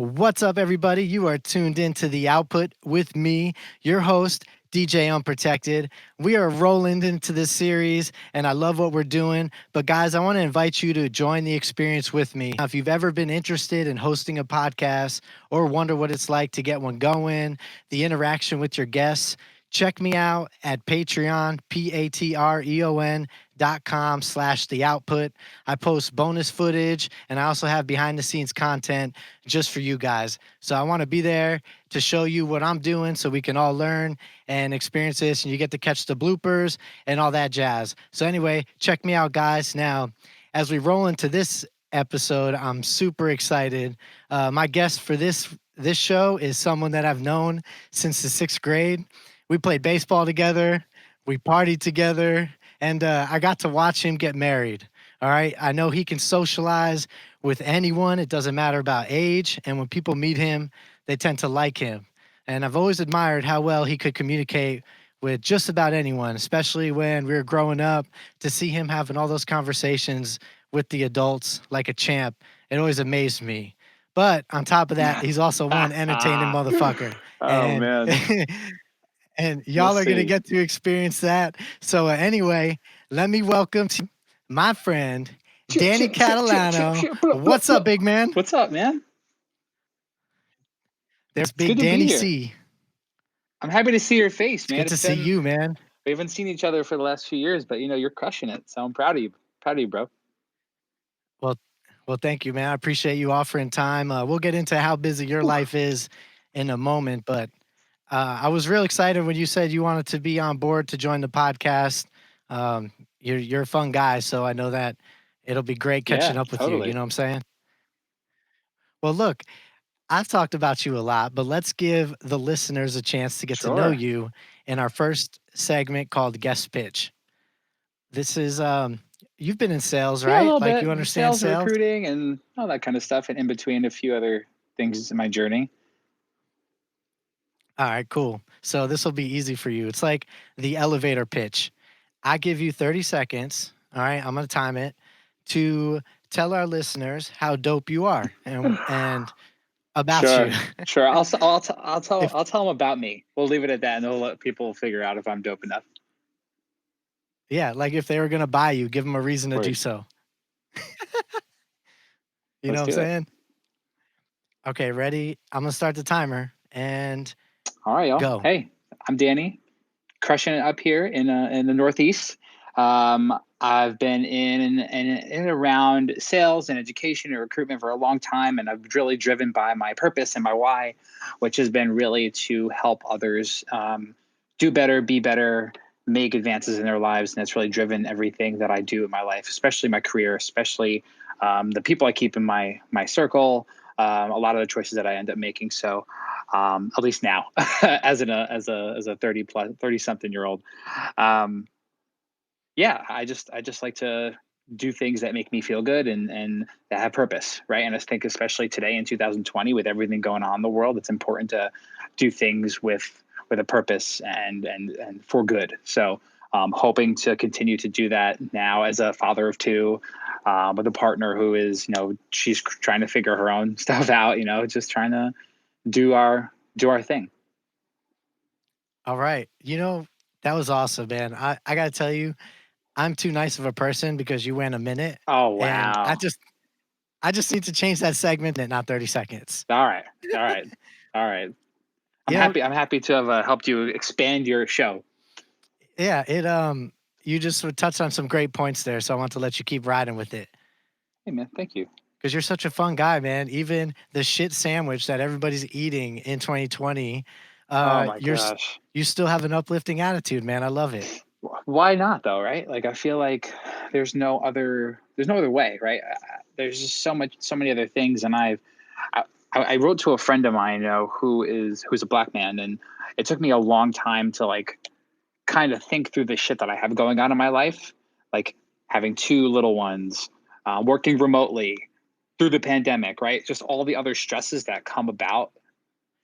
What's up, everybody? You are tuned into The Output with me, your host, DJ Unprotected. We are rolling into this series, and I love what we're doing. But, guys, I want to invite you to join the experience with me. Now, if you've ever been interested in hosting a podcast or wonder what it's like to get one going, the interaction with your guests, check me out at Patreon, patreon.com/the output. I post bonus footage and I also have behind the scenes content just for you guys. So I want to be there to show you what I'm doing so we can all learn and experience this and you get to catch the bloopers and all that jazz. So anyway, check me out, guys. Now, as we roll into this episode, I'm super excited. My guest for this show is someone that I've known since the 6th grade. We played baseball together, we partied together, and I got to watch him get married. All right. I know he can socialize with anyone. It doesn't matter about age. And when people meet him, they tend to like him. And I've always admired how well he could communicate with just about anyone, especially when we were growing up. To see him having all those conversations with the adults like a champ, it always amazed me. But on top of that, he's also one entertaining motherfucker. Oh And man, and we'll y'all are going to see. get to experience that. So, anyway, let me welcome to my friend, Chip, Danny chip, chip, chip, chip, Catalano. chip. Blup, blup, What's up, blup. big man? What's up, man? There's It's good Big to be Danny here. C. I'm happy to see your face, It's man. good to see you, man. We haven't seen each other for the last few years, but you're crushing it. So I'm proud of you. Proud of you, bro. Well, well, thank you, man. I appreciate you offering time. We'll get into how busy your Whew. life is in a moment, but I was real excited when you said you wanted to be on board to join the podcast. You're a fun guy, so I know that it'll be great catching Yeah, up with you. You totally. know what I'm saying? Well, look, I've talked about you a lot, but let's give the listeners a chance to get to know Sure. you in our first segment called Guest Pitch. This is you've been in sales, Yeah, a right? little Like bit. you understand Sales and sales? recruiting and all that kind of stuff, and in between a few other things in my journey. All right, cool. So this will be easy for you. It's like the elevator pitch. I give you 30 seconds. All right, I'm going to time it to tell our listeners how dope you are and about you. Sure, sure. If I'll tell them about me. We'll leave it at that, and they'll let people figure out if I'm dope enough. yeah, like if they were going to buy you, give them a reason to do Word. so. You know Let's what I'm do it. saying? Okay, ready? I'm going to start the timer and All right, y'all. go. Hey, I'm Danny, crushing it up here in the Northeast. I've been in and around sales and education and recruitment for a long time, and I've really driven by my purpose and my why, which has been really to help others do better, be better, make advances in their lives, and that's really driven everything that I do in my life, especially my career, especially the people I keep in my circle, a lot of the choices that I end up making. So at least now, as a 30 something year old. Um, yeah, I just like to do things that make me feel good and that have purpose, right? And I think especially today in 2020 with everything going on in the world, it's important to do things with a purpose and for good. So hoping to continue to do that now as a father of two, with a partner who is, she's trying to figure her own stuff out, just trying to do our thing. All right. That was awesome, man. I got to tell you, I'm too nice of a person because you went a minute Oh and I wow. just I just need to change that segment to not 30 seconds. All right. All right. All right. I'm You know, happy. I'm happy to have helped you expand your show. yeah, you just touched on some great points there, so I want to let you keep riding with it Hey man, thank you. because you're such a fun guy, man. Even the shit sandwich that everybody's eating in 2020, Oh my you're gosh. you still have an uplifting attitude, man. I love it. Why not though, right? Like I feel like there's no other way, right? There's just so many other things, and I, I wrote to a friend of mine, who's a black man, and it took me a long time to like kind of think through the shit that I have going on in my life, like having two little ones, working remotely through the pandemic, right? Just all the other stresses that come about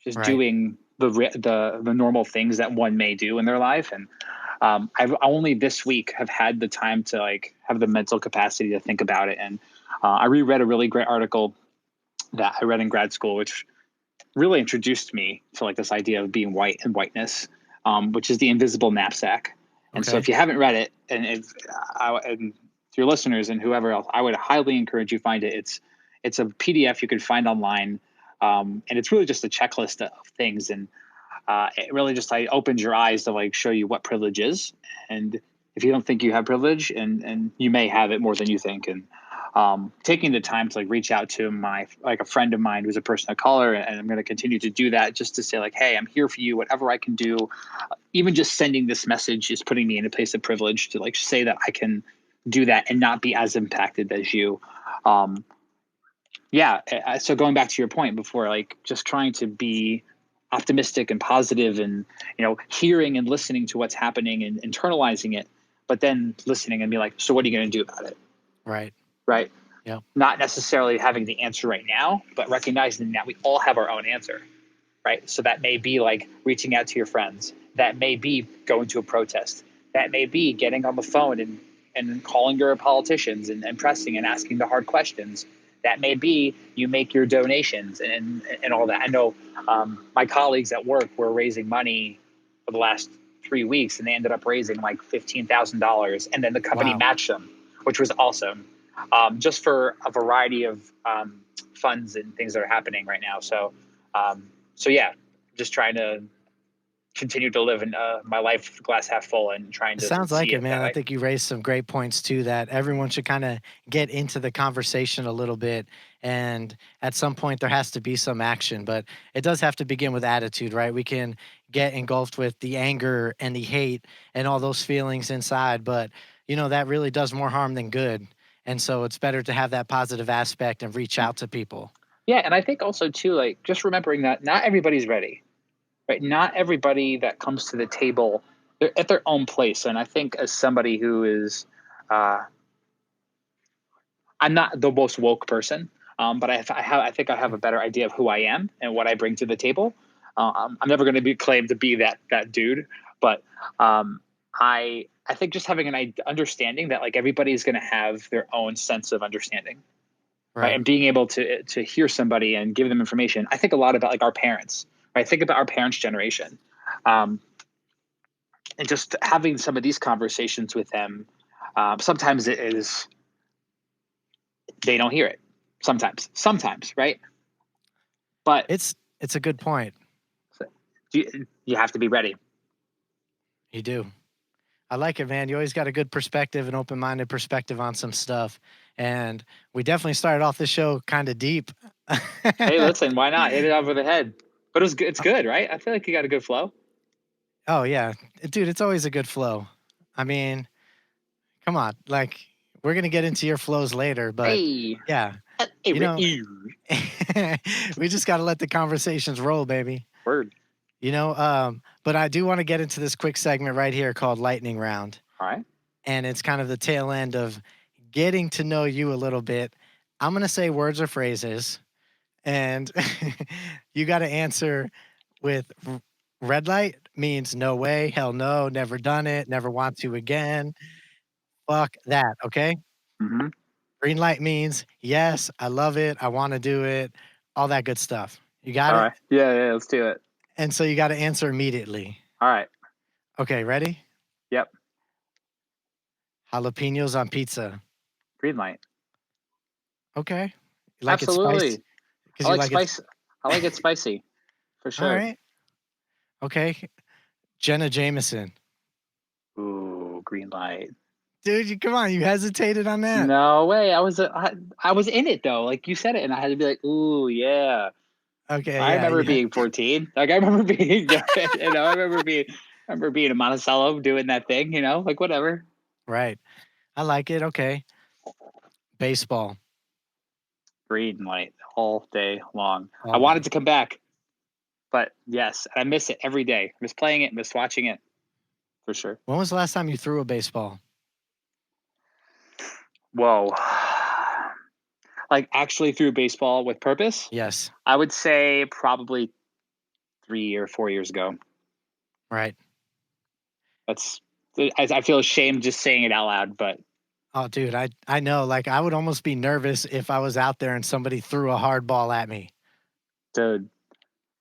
just Right. doing the normal things that one may do in their life. And I've only this week have had the time to like have the mental capacity to think about it. And I reread a really great article that I read in grad school, which really introduced me to like this idea of being white and whiteness, which is The Invisible Knapsack. And so if Okay. you haven't read it, and your listeners and whoever else, I would highly encourage you find it. It's a PDF you can find online, and it's really just a checklist of things, and it really just like opens your eyes to like show you what privilege is, and if you don't think you have privilege, and you may have it more than you think, and taking the time to like reach out to a friend of mine who's a person of color, and I'm going to continue to do that just to say like, hey, I'm here for you, whatever I can do. Even just sending this message is putting me in a place of privilege to like say that I can do that and not be as impacted as you. Um, yeah. So going back to your point before, like just trying to be optimistic and positive, and hearing and listening to what's happening and internalizing it, but then listening and be like, so what are you going to do about it? Right. Right. Yep. Not necessarily having the answer right now, but recognizing that we all have our own answer. Right. So that may be like reaching out to your friends. That may be going to a protest. That may be getting on the phone and calling your politicians and pressing and asking the hard questions. That may be you make your donations and all that. I know my colleagues at work were raising money for the last 3 weeks, and they ended up raising like $15,000, and then the company Wow. matched them, which was awesome, just for a variety of funds and things that are happening right now. So yeah, just trying to continue to live in my life glass half full and trying It to sounds see like it, it man. that I way. think you raised some great points too that everyone should kind of get into the conversation a little bit. And at some point, there has to be some action, but it does have to begin with attitude, right? We can get engulfed with the anger and the hate and all those feelings inside, but that really does more harm than good. And so it's better to have that positive aspect and reach out to people. Yeah, and I think also too, like just remembering that not everybody's ready, right? Not everybody that comes to the table, they're at their own place. And I think as somebody who is, uh, I'm not the most woke person, but I think I have a better idea of who I am and what I bring to the table. I'm never going to be claimed to be that dude, but I think just having an understanding that like everybody is going to have their own sense of understanding, right? Right. And being able to hear somebody and give them information. I think a lot about like our parents, right? Think about our parents' generation, um, and just having some of these conversations with them. Sometimes it is they don't hear it. Sometimes, right? But It's a good point. you have to be ready. You do. I like it, man. You always got a good perspective, an open-minded perspective on some stuff. And we definitely started off this show kind of deep. Hey, listen, why not hit it over the head? But it's good. It's good, right? I feel like you got a good flow. Oh yeah, dude, it's always a good flow. I mean, come on, like we're gonna get into your flows later, but Hey, yeah, hey, you know, ew. we just gotta let the conversations roll, baby. Word. But I do want to get into this quick segment right here called Lightning Round, All right. and it's kind of the tail end of getting to know you a little bit. I'm gonna say words or phrases, and you got to answer with red light means no way, hell no, never done it, never want to again. Fuck that, okay? Mm-hmm. Green light means yes, I love it, I want to do it, all that good stuff. You got All it? right. Yeah. Let's do it. And so you got to answer immediately. All right. Okay, ready? Yep. Jalapenos on pizza. Green light. Okay. You like it spicy? Absolutely. Because I you like like it. spice. I like it spicy for All sure. right. Okay. Jenna Jameson. Ooh, green light. Dude, come on. You hesitated on that. No way. I was in it though. Like you said it, and I had to be like, ooh, yeah. Okay. I Yeah. remember Yeah. being 14. Like I remember being, I remember being in Monticello doing that thing. Like whatever. Right. I like it. Okay. Baseball. Green light all day long. I All wanted day. to come back, but yes, I miss it every day. Miss playing it, miss watching it for sure. When was the last time you threw a baseball? Whoa. Like actually through baseball with purpose, Yes. I would say probably 3 or 4 years ago. Right. That's I feel ashamed just saying it out loud, but Oh, dude, I know. Like, I would almost be nervous if I was out there and somebody threw a hard ball at me. Dude,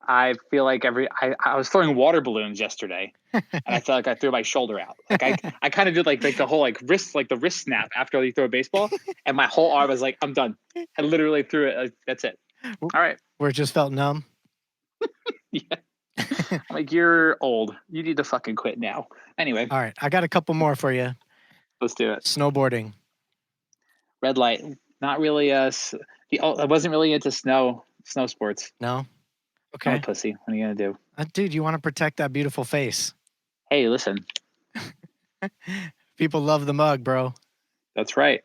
I feel like I was throwing water balloons yesterday, and I felt like I threw my shoulder out. Like I kind of did like the whole like the wrist snap after you throw a baseball, and my whole arm was like, I'm done. I literally threw it. Like, that's it. All right. Where it just felt numb. Yeah. I'm like, you're old. You need to fucking quit now. Anyway, All right, I got a couple more for you. let's do it. Snowboarding. Red light. Not really. I wasn't really into snow sports. No? I'm a Okay. pussy. What are you gonna do? Dude, you want to protect that beautiful face. Hey, listen. People love the mug, bro. That's right.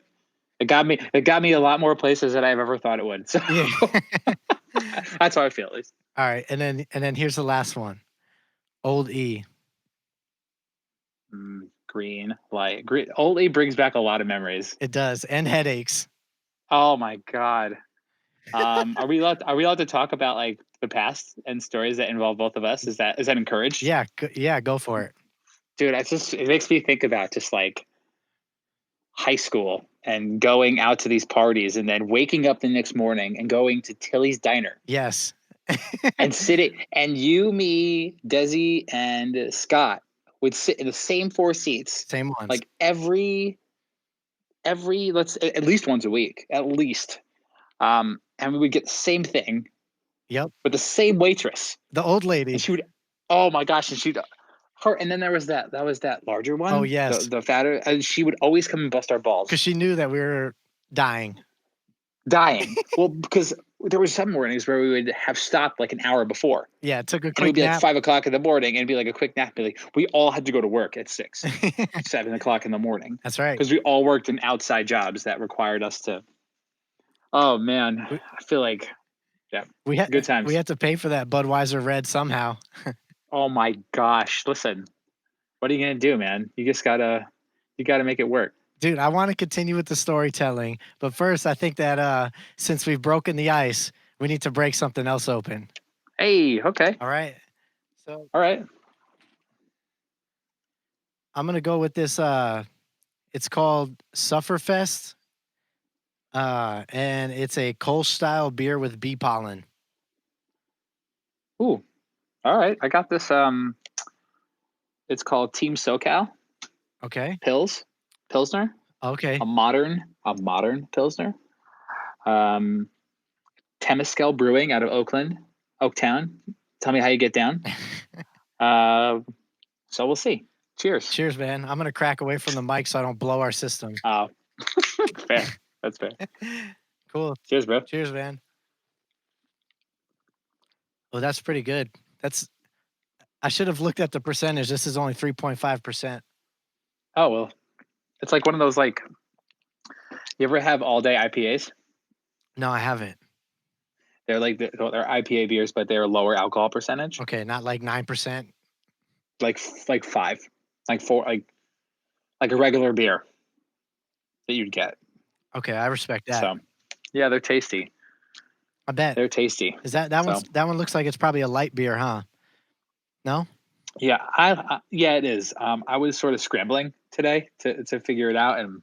It got me. It got me a lot more places than I've ever thought it would. So Yeah. that's how I feel, at least. All right, and then here's the last one. Old E. Green light. Green. Old E brings back a lot of memories. It does, and headaches. Oh my god. Are we allowed to talk about like the past and stories that involve both of us? Is that encouraged? Yeah, go for it. Dude, it makes me think about just like high school and going out to these parties and then waking up the next morning and going to Tilly's Diner Yes. and sitting, and you, me, Desi, and Scott would sit in the same four seats, Same ones. like every let's at least once a week, at least. And we would get the same thing. Yep. With the same waitress. The old lady. And she would, oh my gosh, and and then there was that larger one. Oh, yes. The fatter, and she would always come and bust our balls. Because she knew that we were dying. Well, because there were some mornings where we would have stopped like an hour before. Yeah, it took a And it would quick be nap. like 5 o'clock in the morning, and it'd be like a quick nap. Be like, we all had to go to work at 6, 7 o'clock in the morning. That's right. Because we all worked in outside jobs that required us to. Oh man, I feel like, yeah, good times. We had to pay for that Budweiser Red somehow. Oh my gosh! Listen, what are you gonna do, man? You gotta make it work. Dude, I want to continue with the storytelling, but first, I think that since we've broken the ice, we need to break something else open. Hey, okay. All right. So, all right. I'm gonna go with this. It's called Sufferfest, and it's a Kolsch style beer with bee pollen. Ooh, all right. I got this. It's called Team SoCal. Okay. Pilsner. Okay. A modern Pilsner. Temescal Brewing out of Oaktown. Tell me how you get down. So we'll see. Cheers. Cheers, man. I'm gonna crack away from the mic so I don't blow our system. Oh, fair. That's fair. Cool. Cheers, bro. Cheers, man. Oh, that's pretty good. I should have looked at the percentage. This is only 3.5%. Oh well, it's like one of those like. You ever have all day IPAs? No, I haven't. They're like they're IPA beers, but they're lower alcohol percentage. Okay, not like 9%. Like 5, like 4, like a regular beer that you'd get. Okay, I respect that. So, yeah, they're tasty. I bet They're tasty. Is that one looks like it's probably a light beer, huh? No? Yeah, yeah, it is. I was sort of scrambling today to figure it out, and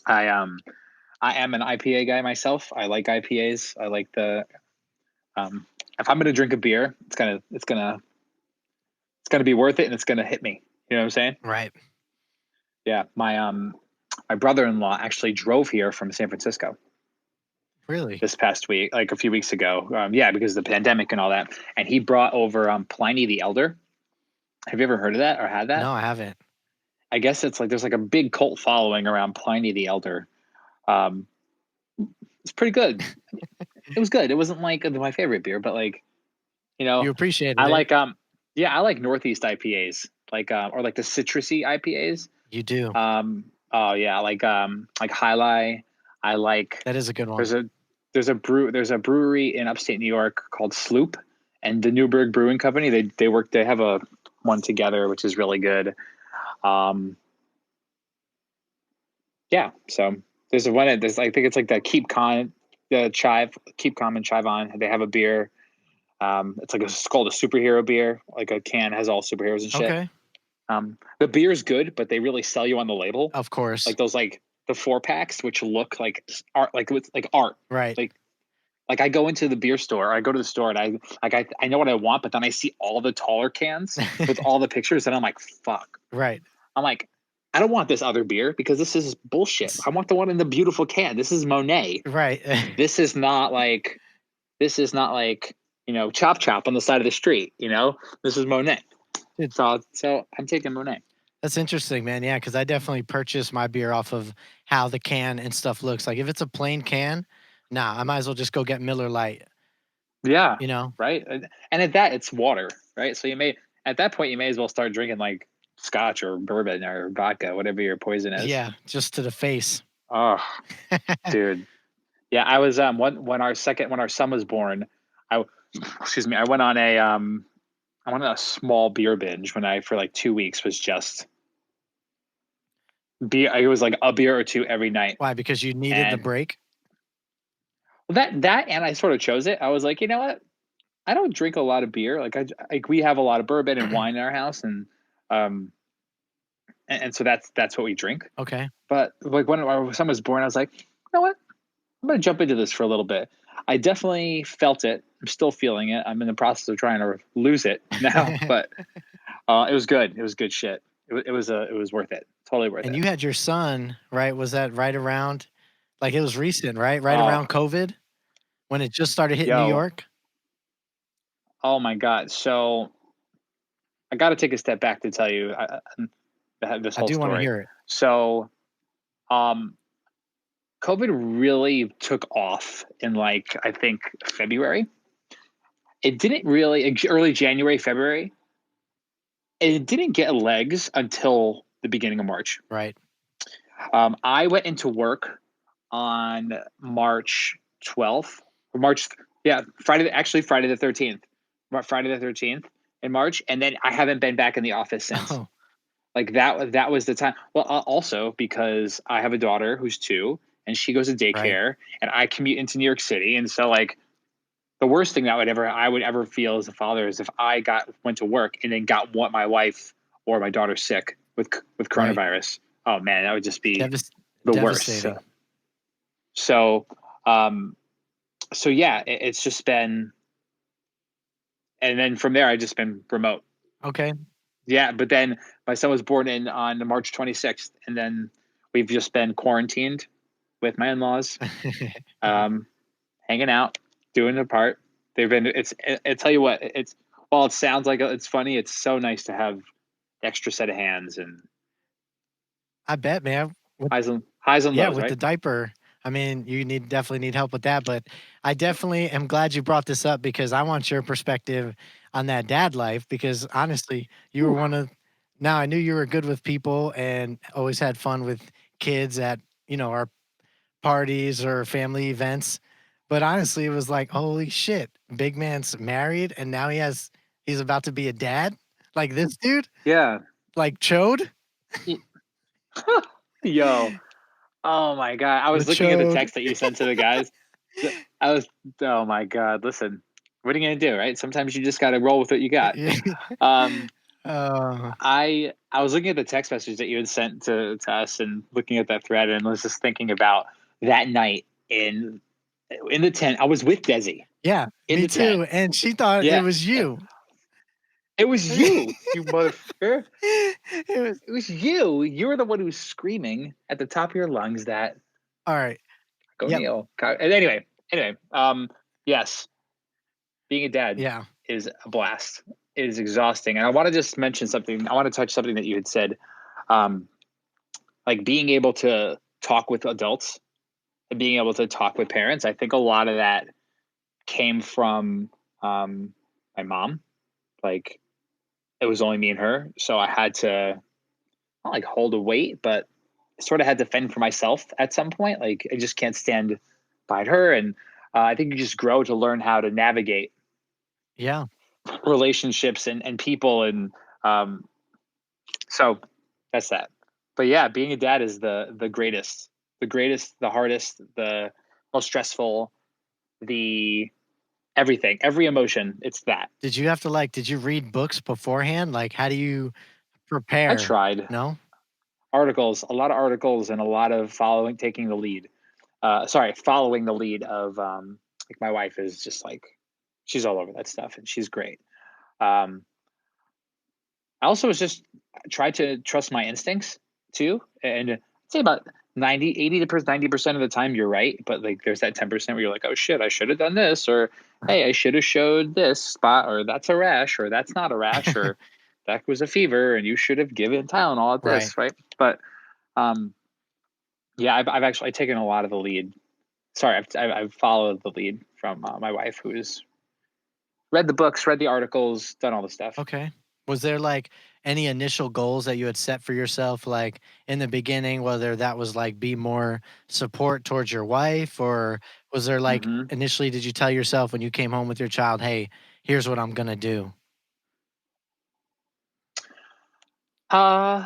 I am an IPA guy myself. I like IPAs. I like the if I'm gonna drink a beer, it's gonna be worth it, and it's gonna hit me. You know what I'm saying? Right. Yeah, my brother-in-law actually drove here from San Francisco. Really? This past week, like a few weeks ago. Yeah, because of the pandemic and all that. And he brought over Pliny the Elder. Have you ever heard of that or had that? No, I haven't. I guess it's like there's like a big cult following around Pliny the Elder. It's pretty good. It was good. It wasn't like my favorite beer, but like, you appreciate it. I like I like Northeast IPAs, like or like the citrusy IPAs. You do. Oh yeah, like Highlight. I like. That is a good one. There's a brewery in upstate New York called Sloop, and the Newburgh Brewing Company. They have a one together, which is really good. Yeah. So there's a one. I think it's like the Keep Calm and Chivon. They have a beer. It's called a superhero beer. Like a can has all superheroes and shit. Okay. The beer is good, but they really sell you on the label. Of course. Like those the 4 packs, which look like art, like art. Right. Like I go into the beer store, I go to the store, and I know what I want, but then I see all the taller cans with all the pictures, and I'm like, fuck. Right. I'm like, I don't want this other beer because this is bullshit. I want the one in the beautiful can. This is Monet. Right. This is not like Chop Chop on the side of the street. This is Monet. Dude, So I'm taking Monet. that's interesting, man. Yeah, because I definitely purchase my beer off of how the can and stuff looks. Like if it's a plain can, nah, I might as well just go get Miller Lite. Yeah, You know? right. And at that, it's water, right? So at that point you may as well start drinking like scotch or bourbon or vodka, whatever your poison is. Yeah, just to the face. Oh, dude. Yeah, I was when our son was born, I excuse me, I went on a small beer binge when I for like 2 weeks was just beer. It was like a beer or two every night. Why? Because you needed the And break. that and I sort of chose it. I was like, you know what? I don't drink a lot of beer. Like we have a lot of bourbon and wine in our house, um and so that's what we drink. Okay. But like when our son was born, I was like, you know what? I'm going to jump into this for a little bit. I definitely felt it. I'm still feeling it. I'm in the process of trying to lose it now, but it was good. It was good shit. It was worth it. Totally worth And it. you had your son, right? Was that right around, like it was recent, right? Right Oh, around COVID when it just started hitting New yo, York? oh my God. So I got to take a step back to tell you this I whole do want to story. hear it. So, um, COVID really took off in like I think February. It didn't really early January, February. It didn't get legs until the beginning of March. Right. I went into work on March 12th, or March, yeah, Friday the 13th, Friday the 13th in March, and then I haven't been back in the office since. Oh, Like that was the time. Well, also because I have a daughter who's 2, and she goes to right. daycare, and I commute into New York City, and so like the worst thing that I would ever feel as a father is if I went to work and then got my wife or my daughter sick with Right. coronavirus. Oh man, that would just be Devas the worst. Devastating. So, um, so yeah, it's just been, and then from there I just been remote. Okay. Yeah, but then my son was born on March 26th, and then we've just been quarantined with my in-laws, um, hanging out, doing the part. They've been. I tell you what, it's while it sounds like it's funny, it's so nice to have extra set of hands and I bet, man. With highs and Yeah, lows, with the right? diaper, I mean, you definitely need help with that, but I definitely am glad you brought this up because I want your perspective on that dad life because honestly, you were Whew. one of now I knew you were good with people and always had fun with kids at, our parties or family events. But honestly, it was like, holy shit, big man's married and now he's about to be a dad? Like this dude? Yeah. Like chode? Yo. Oh my god. I The was looking at the chode. text that you sent to the guys. I was oh my god. Listen, what are you gonna do, right? Sometimes you just gotta roll with what you got. Um uh, I was looking at the text message that you had sent to us and looking at that thread and was just thinking about that night in the tent. I was with Desi yeah, in me the tent. too, and she thought it Yeah. was you. It was you motherfucker. It was It was you. You were the one who was screaming at the top of your lungs that alright. go Yep, Neil. And anyway, yes, being a dad yeah. is a blast. It is exhausting. And I want to just mention something. I want to touch something that you had said. Um, like being able to talk with adults and being able to talk with parents. I think a lot of that came from my mom. Like it was only me and her. So I had to not like hold a weight, but sort of had to fend for myself at some point. Like I just can't stand behind her. And I think you just grow to learn how to navigate Yeah. relationships and people. And um, so that's that. But yeah, being a dad is the greatest, the hardest, the most stressful, the everything, every emotion. It's that. Did you read books beforehand? Like, how do you I prepare? tried. No? articles, a lot of articles, and a lot of taking the lead. Following the lead of like my wife is just like she's all over that stuff and she's great. Um, I also was just try to trust my instincts too, and I'd say about 90% of the time you're right, but like there's that 10% where you're like, oh shit, I should have done this, or hey, I should have showed this spot, or that's a rash, or that's not a rash, or that was a fever, and you should have given Tylenol at Right. this, right? But um, yeah, I've actually taken a lot of the lead. Sorry, I've followed the lead from my wife, who's read the books, read the articles, done all the stuff. Okay. Was there like any initial goals that you had set for yourself, like in the beginning, whether that was like be more support towards your wife, or was there like Hmm. initially, did you tell yourself when you came home with your child, hey, here's what I'm going to do? Uh,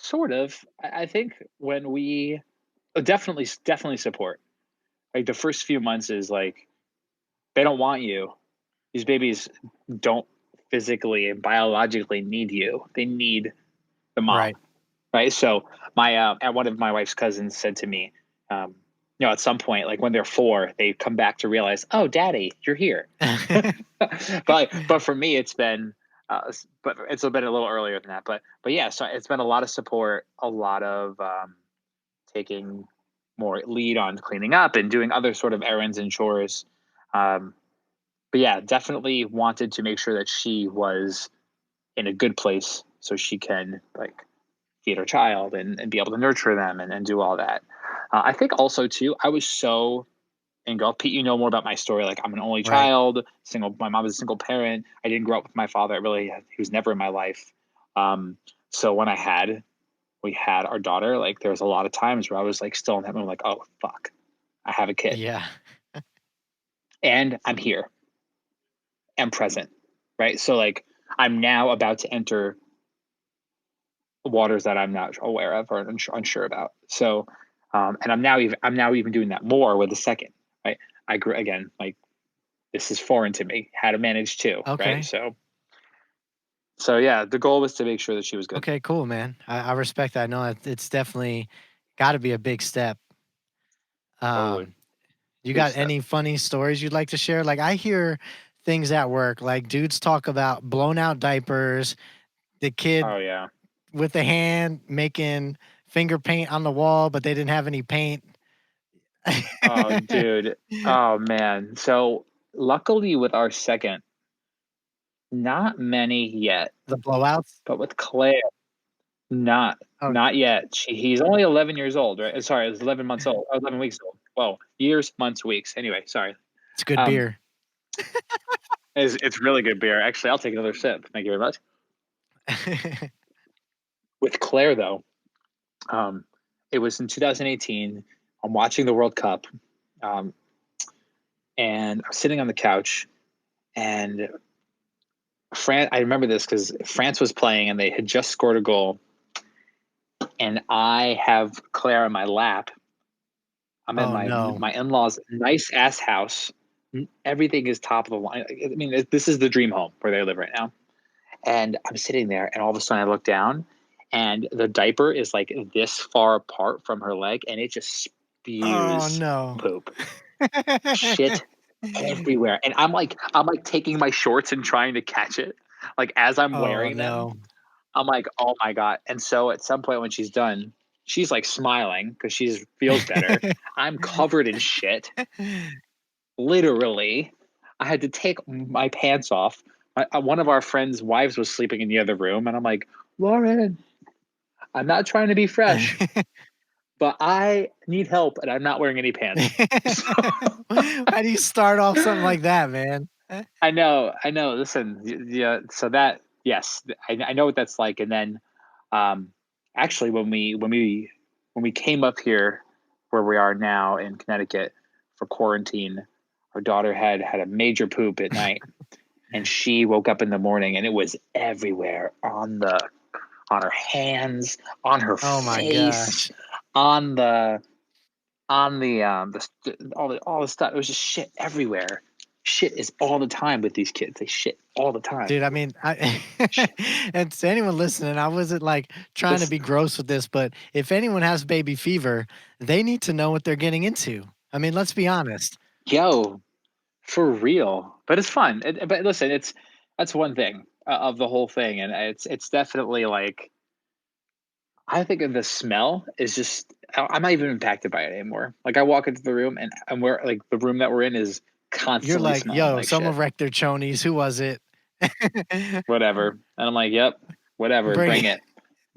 Sort of. I think when we definitely support. Like the first few months is like they don't want you. These babies don't physically and biologically need you. They need the mom, Right. right? So my at one of my wife's cousins said to me, um, at some point, like when they're 4, they come back to realize, oh, daddy, you're here. But for me, it's been but it's been a little earlier than that. But yeah, so it's been a lot of support, a lot of taking more lead on cleaning up and doing other sort of errands and chores. Um, but yeah, definitely wanted to make sure that she was in a good place so she can like feed her child and be able to nurture them and do all that. I think also too, I was so engulfed. Pete, you know more about my story. Like I'm an only Right. child, single. My mom was a single parent. I didn't grow up with my father. He was never in my life. Um, so when we had our daughter, like there was a lot of times where I was like still in that moment, like, oh fuck, I have a kid Yeah. and I'm here and present, right? So like I'm now about to enter waters that I'm not aware of or unsure about. So, and I'm now even doing that more with the second, right? I grew again, like this is foreign to me, how to manage two, right? Okay. So yeah, the goal was to make sure that she was good. Okay. Cool, man. I respect that. I know it's definitely got to be a big step. Totally. Um, you Big got step. any funny stories you'd like to share? Like I hear things at work, like dudes talk about blown out diapers, the kid Oh yeah. with the hand making finger paint on the wall, but they didn't have any paint. Oh dude. Oh man. So luckily with our second, not many yet, The blowouts? but with Claire, not Oh, not yet. He's only 11 years old, right? Sorry, it's 11 months old. 11 weeks old. Whoa, years, months, weeks. Anyway, sorry. it's good Um, beer. it's really good beer. Actually, I'll take another sip. Thank you very much. With Claire though, um, it was in 2018. I'm watching the World Cup, um, and I'm sitting on the couch, and I remember this because France was playing, and they had just scored a goal, and I have Claire in my lap. I'm in Oh, no. my in-laws' nice ass house. Everything is top of the line. I mean, this is the dream home where they live right now. And I'm sitting there, and all of a sudden I look down, and the diaper is like this far apart from her leg, and it just Oh, spews no. poop, shit everywhere. And I'm like taking my shorts and trying to catch it, like as I'm Oh, wearing them. no. I'm like, oh my god. And so at some point when she's done, she's like smiling because she feels better. I'm covered in shit, literally. I had to take my pants off. One of our friends' wives was sleeping in the other room, and I'm like, Lauren, I'm not trying to be fresh, but I need help, and I'm not wearing any pants. So, How do you start off something like that, man? I know. Listen, yeah. So that, yes, I know what that's like. And then, um, actually, when we came up here, where we are now in Connecticut for quarantine, our daughter had a major poop at night, and she woke up in the morning, and it was everywhere on her hands, on her Oh my face, gosh. on the all the stuff. It was just shit everywhere. shit is all the time with these kids. They shit all the time. Dude, I mean, and to anyone listening, I wasn't like trying to This, be gross with this, but if anyone has baby fever, they need to know what they're getting into. I mean, let's be honest. yo, for real. But it's fun. But listen, that's one thing of the whole thing, and it's definitely like I think of the smell is just I'm not even impacted by it anymore. Like I walk into the room and we're like the room that we're in is You're constantly like, smelling yo, like someone shit. wrecked their chonies. Who was it? Whatever. And I'm like, yep, whatever, Bring bring it.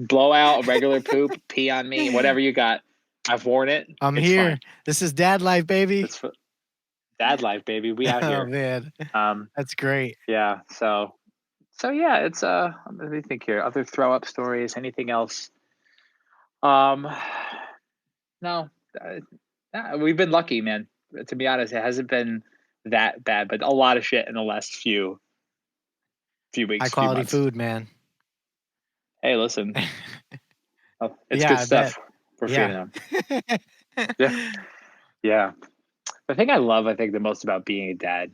it. Blow out regular poop, pee on me, whatever you got. I've worn it. I'm It's here. fine. This is dad life, baby. It's dad life, baby. We out Oh here. man, Um, that's great. yeah. So yeah, it's let me think here. Other throw up stories, anything else? Um, no, we've been lucky, man. To be honest, it hasn't been that bad, but a lot of shit in the last few High weeks, few quality months. food, man. Hey, listen, oh, it's Yeah, good I bet. stuff. We're feeding Yeah. them. Yeah, yeah. The thing I think the most about being a dad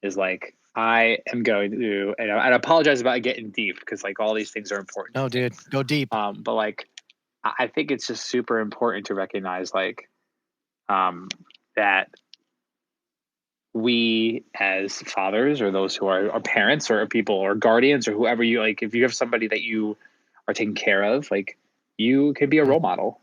is like I am going to, and I apologize about getting deep because like all these things are important to No, me. dude, go deep. But like I think it's just super important to recognize like um, that we as fathers or those who are parents or people or guardians or whoever you like, if you have somebody that you are taking care of, like you can be a Mm. role model,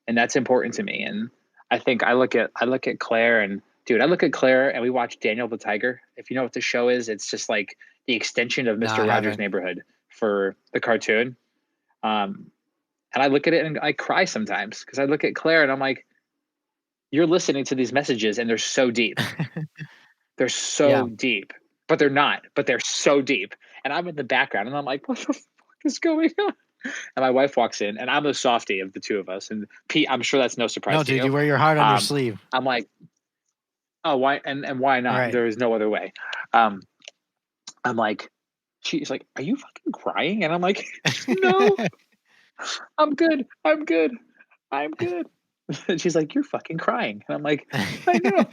and that's important to me. And I think I look at Claire and dude, I look at Claire and we watch Daniel the Tiger. If you know what the show is, it's just like the extension of No, Mister I Rogers' haven't. Neighborhood for the cartoon. Um, and I look at it and I cry sometimes because I look at Claire and I'm like, you're listening to these messages and they're so deep. They're Yeah. so deep, but they're not, but they're so deep. And I'm in the background and I'm like, what the fuck is going on? And my wife walks in and I'm the softie of the two of us. And Pete, I'm sure that's no surprise No, to dude, you. you wear your heart on your Um, sleeve. I'm like, oh, why? And why not? Right. There is no other way. Um, I'm like, she's like, are you fucking crying? And I'm like, no, I'm good. I'm good. I'm good. And she's like, you're fucking crying. And I'm like, I know.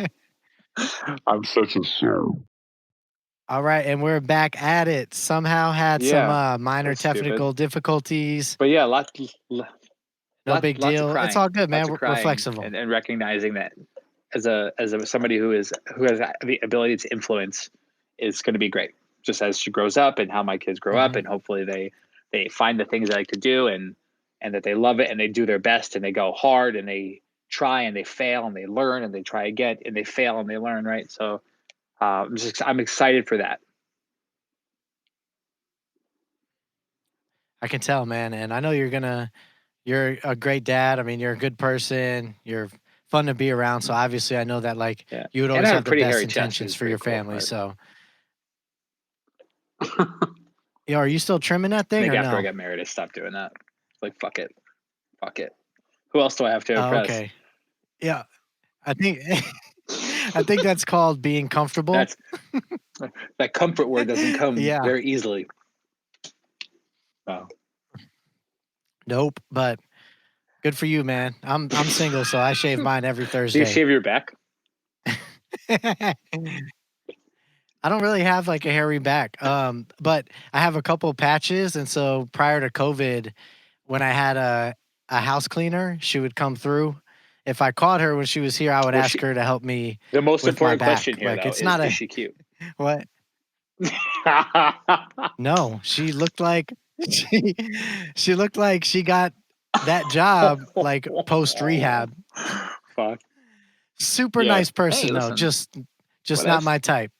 I'm such a soul. All right, and we're back at it. Somehow had some Yeah, minor that's stupid. technical difficulties. But yeah, No big lots of deal. It's all crying, good, lots man. of We're crying, flexible. and recognizing that as a somebody who has the ability to influence is going to be great. Just as she grows up, and how my kids grow up, Hmm. and hopefully they find the things they like to do, and that they love it, and they do their best, and they go hard, and they try, and they fail, and they learn, and they try again, and they fail, and they learn. Right. So I'm excited for that. I can tell, man, and I know you're a great dad. I mean, you're a good person. You're fun to be around. So obviously, I know that like Yeah. you would And I always have a have the pretty best hairy chest, which intentions is for pretty your cool. family. Right. So, yo, are you still trimming that I thing think or after I no? got married, I stopped doing that. Like, fuck it. Fuck it. Who else do I have to Oh, impress? okay. Yeah, I think I think that's called being comfortable. That's that comfort word doesn't come Yeah. very easily. Oh. Nope. But good for you, man. I'm single, so I shave mine every Do you Thursday. shave your back? I don't really have like a hairy back. But I have a couple patches, and so prior to COVID, when I had a house cleaner, she would come through. If I caught her when she was here, I would Was ask she her to help me the most with my important question back. here Like though it's not is a she cute? what? No, she looked like she she looked like she got that job like post rehab. Fuck. Super Yeah. nice Hey, person though, listen. just What not if my type.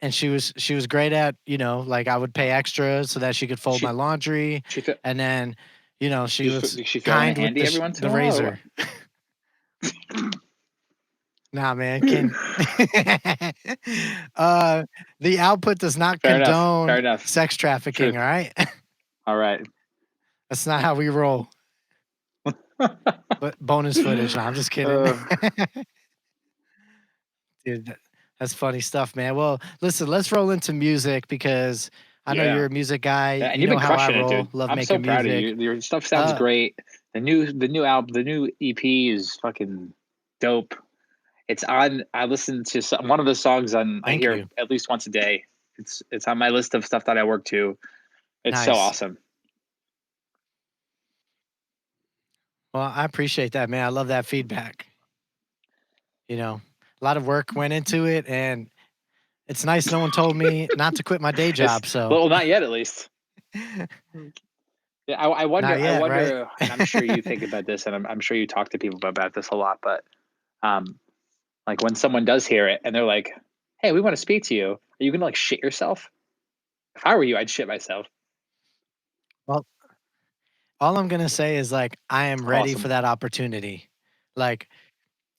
And she was great at, like I would pay extra so that she could fold my she laundry, she th- and then, she was she throw in a kind with handy every once in the a while or what? razor. Nah, man, can uh the output does not Fair enough. condone Fair enough. sex trafficking, Truth. all right? All right. That's not how we roll. But bonus footage. No, I'm just kidding. uh, Dude, that's funny stuff, man. Well, listen, let's roll into music because I know you're yeah. a music guy. Yeah, and You you've know been how I crushing it, roll. dude. Love I'm so making proud of you. music. Your stuff sounds Uh, great. The new album, the new EP is fucking dope. It's on. I listen to one of the songs on. I Thank hear you. at least once a day. It's on my list of stuff that I work to. It's so Nice. awesome. Well, I appreciate that, man. I love that feedback. You know, a lot of work went into it, and it's nice no one told me not to quit my day It's job. So, well, not yet, at least. Yeah, I wonder. not I yet, right? wonder, and I'm sure you think about this, and I'm sure you talk to people about this a lot. But um, like when someone does hear it and they're like, "Hey, we want to speak to you," are you gonna like shit yourself? If I were you, I'd shit myself. Well, all I'm gonna say is like I am ready for Awesome. that opportunity. Like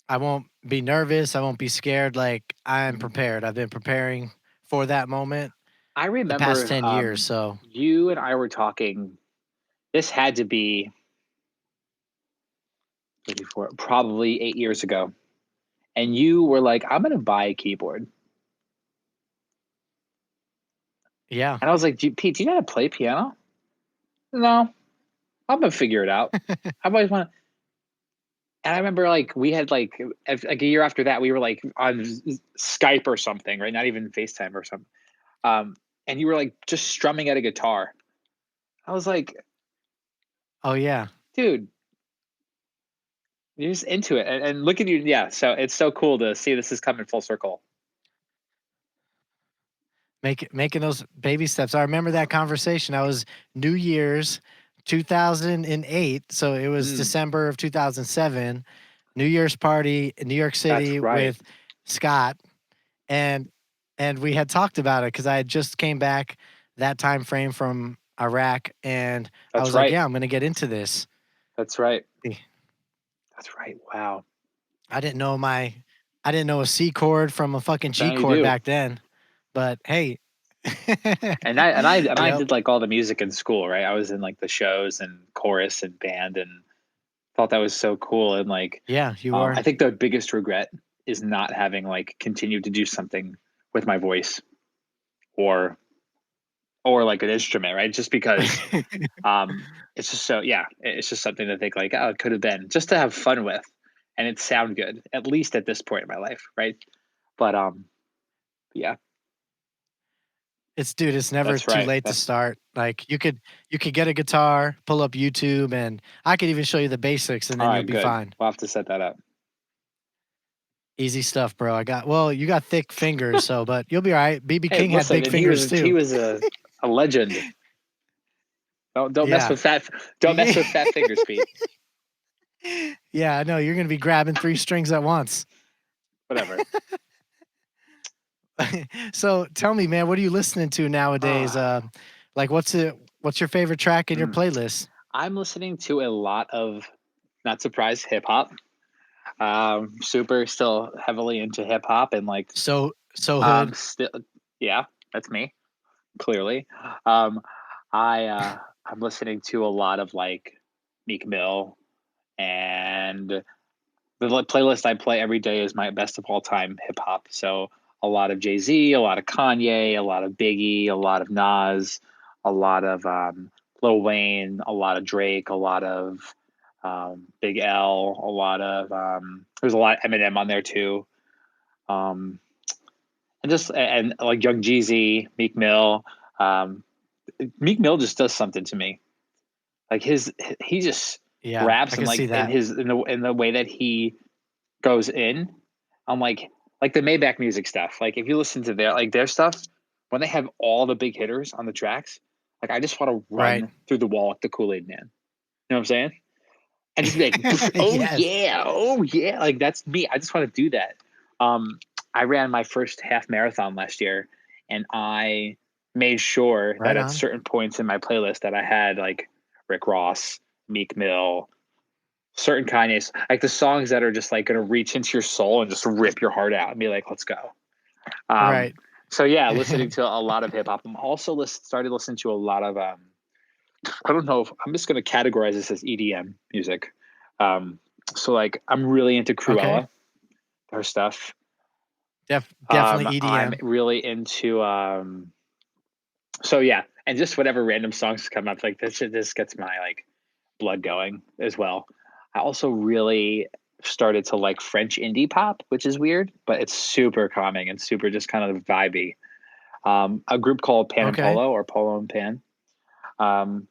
I won't be nervous. I won't be scared. Like I'm Mhm. prepared. I've been preparing for that moment I the past remember 10 years. So you and I were talking. This had to be before, probably 8 years ago, and you were like, "I'm gonna buy a keyboard," yeah, and I was like, "Pete, do you know how to play piano?" No, I'm gonna figure it out. I've always wanted. And I remember like we had like a year after that we were like on Skype or something, right? Not even FaceTime or something. Um, and you were like just strumming at a guitar. I was like, oh yeah, dude, you're just into it. And look at you, yeah. So it's so cool to see this is coming full circle. making those baby steps. I remember that conversation. I was New Year's 2008, so it was Mm, December of 2007. New Year's party in New York that's City right. with Scott, and we had talked about it because I had just came back that time frame from Iraq, and I That's was like, right. "Yeah, I'm gonna get into this." That's right. Eh, That's right. Wow. I didn't know my, I didn't know a C chord from a fucking G Now you chord do. back then, but hey, And I yep, did like all the music in school, right? I was in like the shows and chorus and band and thought that was so cool. And like, yeah, you I are think the biggest regret is not having like continued to do something with my voice or like an instrument, right? Just because it's just so yeah, it's just something to think like, oh, it could have been just to have fun with, and it sound good at least at this point in my life, right? But yeah, It's dude, it's never that's too right. late to That's start. Like you could get a guitar, pull up YouTube, and I could even show you the basics, and all then you'll right. be Good. fine. We'll have to set that up. Easy stuff, bro. I got well, you got thick fingers, so but you'll be all right. BB Hey, King had listen, big and fingers he too. was a legend. Don't mess Yeah. with fat. Don't mess Yeah. with fat fingers, Pete. Yeah, I know. You're gonna be grabbing three strings at once. Whatever. So tell me, man, what are you listening to nowadays? Ah, Like what's your favorite track in your mm. playlist? I'm listening to a lot of, not surprised, hip hop. Super still heavily into hip hop and like So hood. still yeah, that's me, clearly. Um I'm listening to a lot of like Meek Mill, and playlist I play every day is my best of all time hip hop. So a lot of Jay-Z, a lot of Kanye, a lot of Biggie, a lot of Nas, a lot of Lil Wayne, a lot of Drake, a lot of Big L, a lot of there's a lot of Eminem on there too. Um, and just and like Young Jeezy, Meek Mill. Um, Meek Mill just does something to me. Like he just Yeah, I raps and can see like in that. the way that he goes in. I'm like the Maybach music stuff. Like if you listen to their stuff, when they have all the big hitters on the tracks, like I just want to Right. run through the wall like the Kool-Aid man. You know what I'm saying? And just be like, Yes. oh yeah, like that's me. I just want to do that. Um, I ran my first half marathon last year, and I made sure that Right at on. certain points in my playlist that I had like Rick Ross, Meek Mill, certain Kanye's, like the songs that are just like gonna reach into your soul and just rip your heart out and be like, let's go. Um, Right. so yeah, listening to a lot of hip hop. I'm also started listening to a lot of I don't know if I'm just gonna categorize this as EDM music. Um, so like I'm really into Okay. Cruella, her stuff. Definitely I'm EDM. really into so yeah, and just whatever random songs come up, like this gets my like blood going as well. I also really started to like French indie pop, which is weird, but it's super calming and super just kind of vibey. A group called Pan and Okay. Polo, or Polo and Pan, um,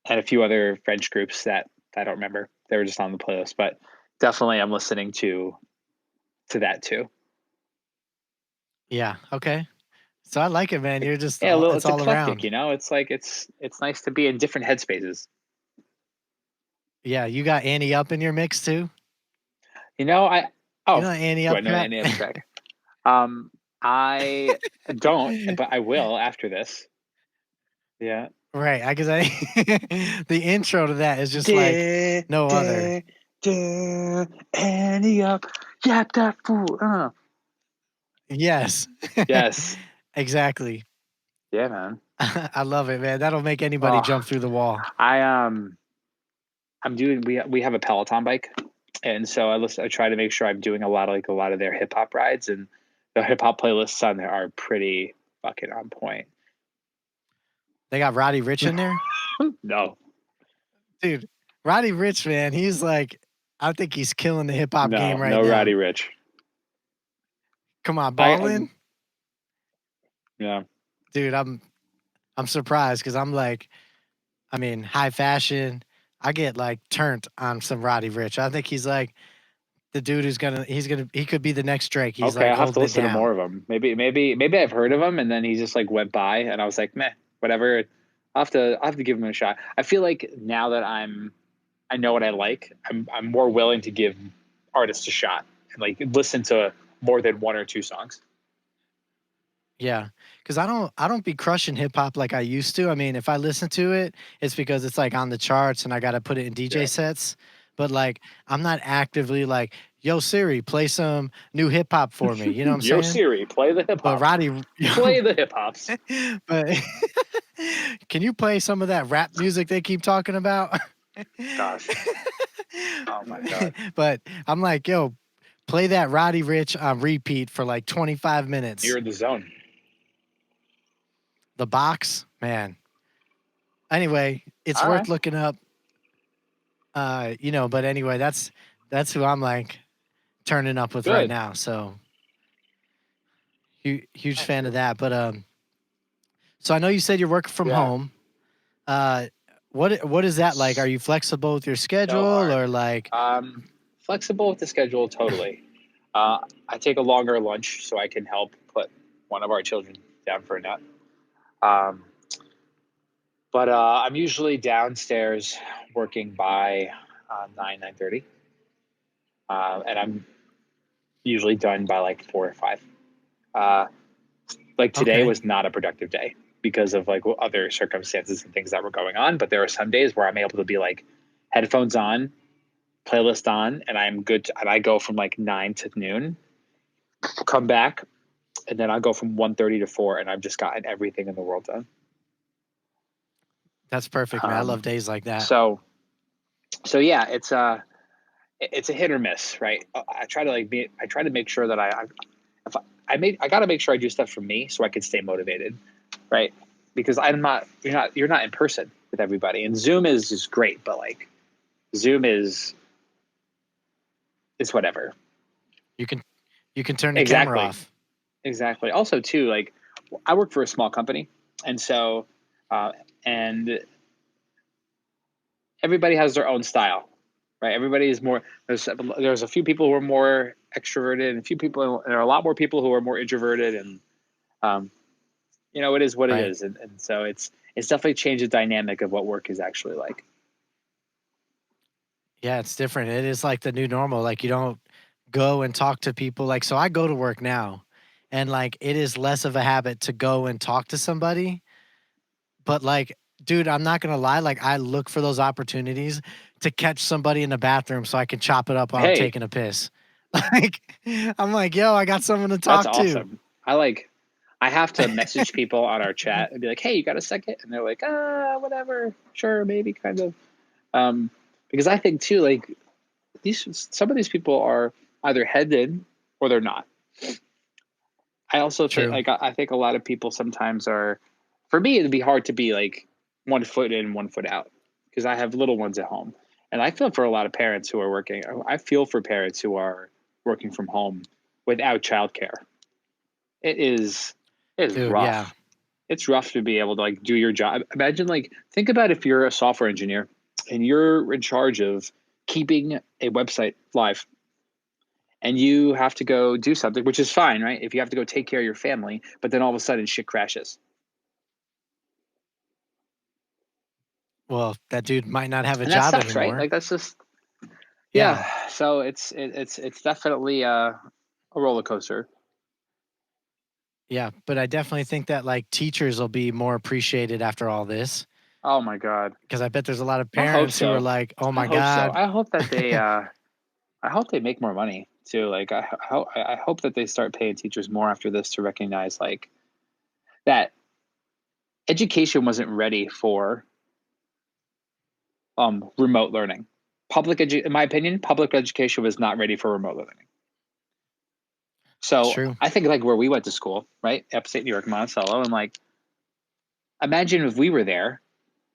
and a few other French groups that I don't remember. They were just on the playlist, but definitely I'm listening to that too. Yeah. Okay. So I like it, man. You're just Yeah, a all, little. it's It's all eclectic, around. you know. It's like it's nice to be in different headspaces. Yeah. You got Annie Up in your mix too? You know, I You oh, know the Annie do Up I know track? any other track? Um, I don't, but I will after this. Yeah. Right. I guess the intro to that is just like Da, no other. da, da, Annie up, yap that fool. Yes. Yes. Exactly. Yeah, man. I love it, man. That'll make anybody Oh, jump through the wall. I I'm doing. We have a Peloton bike, and so I try to make sure I'm doing a lot of their hip hop rides, and the hip hop playlists on there are pretty fucking on point. They got Roddy Rich in there? No, Dude, Roddy Rich, man, he's like, I think he's killing the hip hop game right no Roddy now. Rich. Come on, I ballin'? yeah. Dude, I'm surprised because I'm like, I mean, high fashion. I get like turned on some Roddy Rich. I think he's like the dude he could be the next Drake. He's Okay, like I'll have to holding it listen to more down. of them. Maybe I've heard of him, and then he just like went by, and I was like, meh, whatever. I'll have to give him a shot. I feel like now that I know what I like, I'm more willing to give artists a shot and like listen to more than one or two songs. Yeah, because I don't be crushing hip hop like I used to. I mean, if I listen to it, it's because it's like on the charts and I got to put it in DJ Yeah. sets. But like, I'm not actively like, yo Siri, play some new hip hop for me. You know what I'm Yo saying? Siri, play the hip But hop. Roddy, Play the hip hops. but can you play some of that rap music they keep talking about? Gosh. Oh my god. But I'm like, yo, play that Roddy Rich on repeat for like 25 You're minutes. in the zone. The box, man. Anyway, it's All worth right. looking up. But anyway, that's who I'm like turning up with right Good. now. So huge Oh, fan of that. But so I know you said you're working from yeah. home. Uh, what is that like? Are you flexible with your So schedule hard. or like? Flexible with the schedule, totally. I take a longer lunch so I can help put one of our children down for a nap. Um, but I'm usually downstairs working by 9:30, and I'm usually done by like 4 or 5. Uh, like today Okay, was not a productive day because of like other circumstances and things that were going on. But there are some days where I'm able to be like headphones on, playlist on, and I'm good. And I go from like 9 to noon, come back, and then I go from 1:30 to 4, and I've just gotten everything in the world done. that's perfect, man. I love Um, days like that. so so yeah, it's a hit or miss, right? I try to make sure that if I got to make sure I do stuff for me so I can stay motivated, right? Because you're not in person with everybody, and Zoom is great, but like Zoom is whatever. You can you can turn the camera Exactly, off. exactly. Also, too, like I work for a small company, and so and everybody has their own style, right? Everybody is more. There's a few people who are more extroverted, and a few people. And there are a lot more people who are more introverted, and um, it is what it Right. is, and so it's definitely changed the dynamic of what work is actually like. Yeah, it's different. It is like the new normal. Like you don't go and talk to people. Like so I go to work now and like it is less of a habit to go and talk to somebody. But like, dude, I'm not gonna lie, like I look for those opportunities to catch somebody in the bathroom so I can chop it up while I'm Hey, taking a piss. Like I'm like, yo, I got someone to that's talk to. awesome. I have to message people on our chat and be like, "Hey, you got a second?" And they're like, whatever, sure, maybe, kind of." Um, because I think too, like some of these people are either headed or they're not. I also think True. like I think a lot of people sometimes are. For me, it'd be hard to be like 1 foot in, 1 foot out because I have little ones at home, And I feel for a lot of parents who are working. I feel for parents who are working from home without childcare. It is Dude, yeah. rough. It's rough to be able to like do your job. Imagine like think about if you're a software engineer and you're in charge of keeping a website live and you have to go do something, which is fine, right? If you have to go take care of your family, but then all of a sudden shit crashes. Well, that dude might not have a And that job sucks, right? anymore. Like that's just Yeah. yeah. So it's definitely a roller coaster. Yeah. But I definitely think that like teachers will be more appreciated after all this. Oh my god. Because I bet there's a lot of I hope parents who are so. like, oh I my hope so. God. I hope that they I hope they make more money too. Like I hope that they start paying teachers more after this to recognize like that education wasn't ready for remote learning. In my opinion, public education was not ready for remote learning. It's So true. I think like where we went to school, right, upstate New York, Monticello, and like imagine if we were there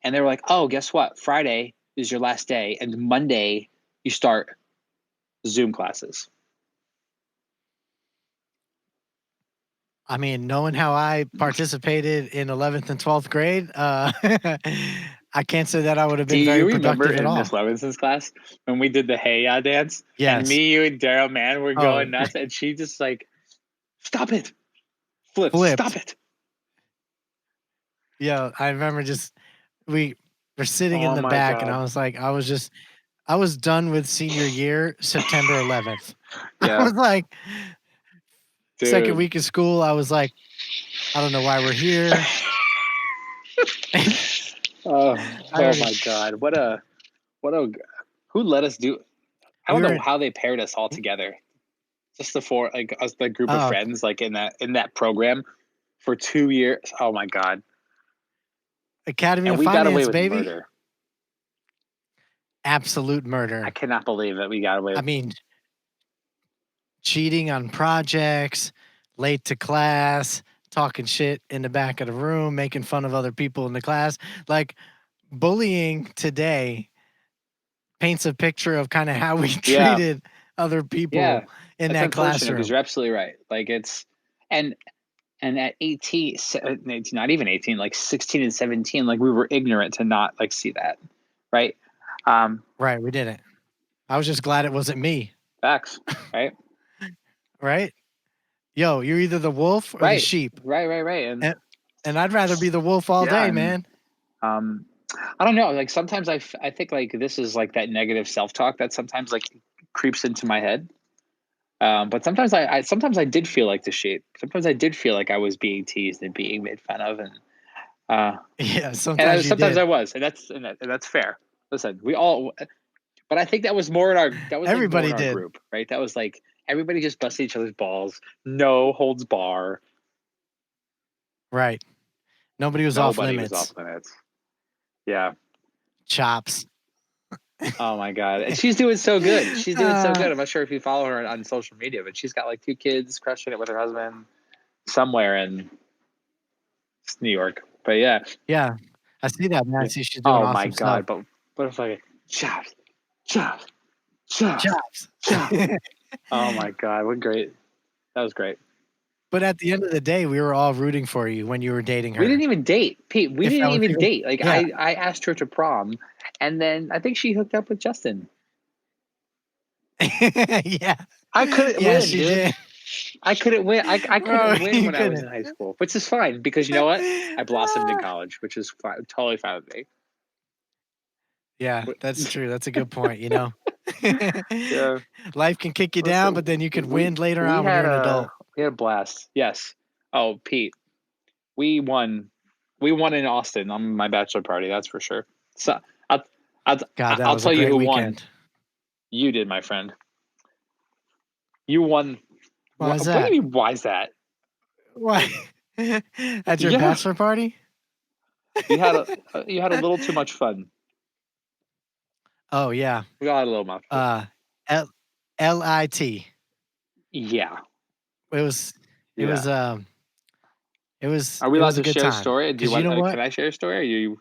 and they were like, "Oh, guess what? Friday is your last day, and Monday you start Zoom classes." I mean, knowing how I participated in 11th and 12th grade, I can't say that I would have Do been you very remember productive at in all. Miss Levinson's class when we did the Hey Ya dance and Yes. me, you, and Daryl Man were Oh, going nuts, and she just like, "Stop it, flipped, stop flipped. it." Yeah, I remember just we were sitting in Oh the my back, and god. I was like, I was done with senior year, September 11th. I Yeah, was like, second dude. week of school, I was like, I don't know why we're here. Oh, I oh already my god. What a who let us do I we don't were know in, how they paired us all together. Just the four like us the group of oh, friends like in that program for 2 years. Oh my god. Academy And of we got away Finance, with baby. murder. Absolute I murder. cannot believe that we got away I with mean, cheating on projects, late to class, talking shit in the back of the room, making fun of other people in the class. Like bullying today paints a picture of kind of how we Yeah. treated other people Yeah. in It's that unfortunate because classroom. you're absolutely right. Like it's and and at 18, not even 18, like 16 and 17, like we were ignorant to not like see that. Right? Um Right, we didn't. I was just glad it wasn't me, Facts, right? right? Yo, you're either the wolf or the Right. sheep. Right. And and I'd rather be the wolf all Yeah, day, and man. um I don't know, like sometimes I think like this is like that negative self-talk that sometimes like creeps into my head. But sometimes sometimes I did feel like the sheep. Sometimes I did feel like I was being teased and being made fun of, uh, Yeah, sometimes you sometimes did. I was, and that's fair. Listen, we all, but I think that was like more in Everybody our did. group, right? That was like everybody just busted each other's balls, no holds bar, Right. Nobody was off nobody was limits. off limits. Yeah. Chops. Oh my god, and she's doing so good. She's doing so uh, good. I'm not sure if you follow her on social media, but she's got like 2 kids, crushing it with her husband somewhere in New York. But yeah, yeah, I see that, man. I yeah. see she's doing Oh my awesome stuff. god, but if I chops, chops, chops, Chops. chops. Oh my god, what great! That was great. But at the end of the day, we were all rooting for you when you were dating We didn't her. even date, Pete. We If didn't that was even even date. Like yeah. I asked her to prom, and then I think she hooked up with Justin. Yeah. I couldn't Yeah, win, she dude. did. I couldn't win. I Bro, couldn't win you when I was in couldn't. high school, which is fine because you know what? I blossomed in Ah. college, which is fine, totally fine with me. Yeah, that's true. That's a good point, you know? Yeah. Life can kick you down, Listen, but then you could we win later we on when you're had an a adult. we had a blast. Yes. Oh, Pete, we won. We won in Austin on my bachelor party. That's for sure. So I'll I'll, God, that I'll was a tell you great who won. weekend. You did, my friend. You won. Why is What do that? you mean? Why is that? Why? At your Yeah, bachelor party? you had a little too much fun. Oh, yeah. We all had a little much fun. Uh, L LIT. Yeah, It was it was, yeah. um, Are we it allowed was a to good share a time. story? Do you Cause you want? know Can what? I share a story? Or you?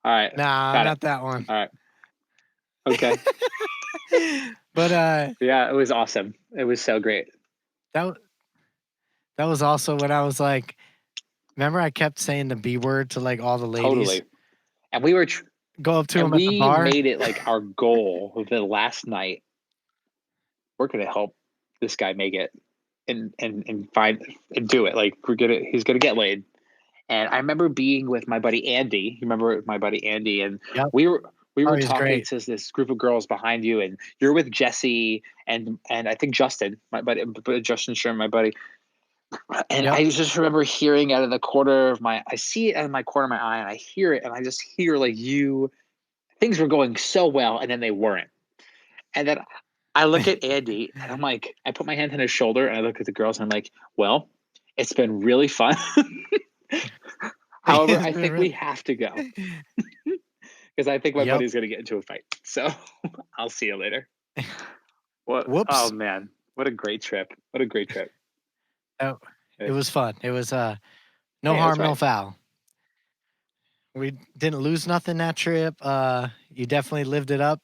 All right, Nah, got it. not that one. All right. Okay. But Yeah, it was awesome. It was so great. that that was also when I was like, remember I kept saying the B word to like all the ladies. Totally. And we were tr- Go up to and them at the we bar. made it like our goal the last night. We're gonna help this guy make it and find and do it. Like he's gonna get laid. And I remember being with my buddy Andy. You remember my buddy Andy? And Yep. we were we Oh, were he's talking great. to this group of girls behind you, and you're with Jesse and I think Justin, my buddy, Justin Sherman, my buddy. And Yep. I just remember hearing out of the corner of my, I see it out of my corner of my eye, and I hear it, and I just hear like things were going so well, and then they weren't. And then I look at Andy, and I'm like, I put my hand on his shoulder, and I look at the girls, and I'm like, well, it's been really fun. However, It's I been think we really. have to go because I think my Yep. buddy's going to get into a fight. So I'll see you later. What? Oh Whoops. man, what a great trip! What a great trip! Oh, it Hey, was fun. It was no hey, that's harm, no right. foul. We didn't lose nothing that trip. You definitely lived it up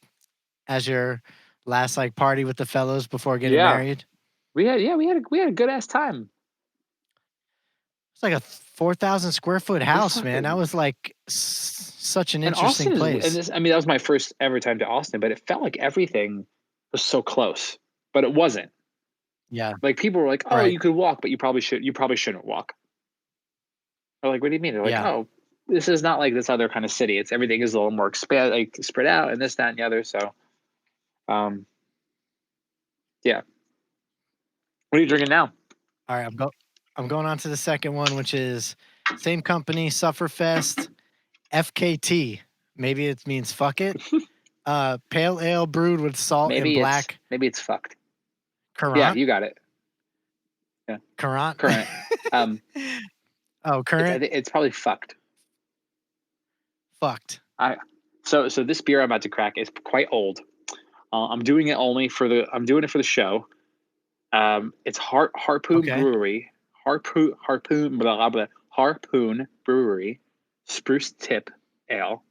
as your last like party with the fellows before getting Yeah, married. we had a good ass time. It's like a 4,000 square foot We house, man. That fucking was like such an and interesting Austin is and place. this. I mean, that was my first ever time to Austin, but it felt like everything was so close, but it wasn't. Yeah, Like people were like, "Oh, right. you could walk, but you probably shouldn't walk." Or like, "What do you mean?" They're like, Yeah. "Oh, this is not like this other kind of city. It's everything is a little more like spread out and this, that, and the other." So, um, yeah. What are you drinking now? All right, I'm going on to the second one, which is same company, Sufferfest, FKT. Maybe it means fuck it. Pale ale brewed with salt and black Maybe it's fucked. Yeah, currant. you got it. Yeah, Currant. current. Um, Oh, I current. think it's probably fucked. Fucked. I so this beer I'm about to crack is quite old. I'm doing it for the show. It's Harpoon Okay. Brewery, Harpoon blah, blah, blah, Harpoon Brewery, Spruce Tip Ale,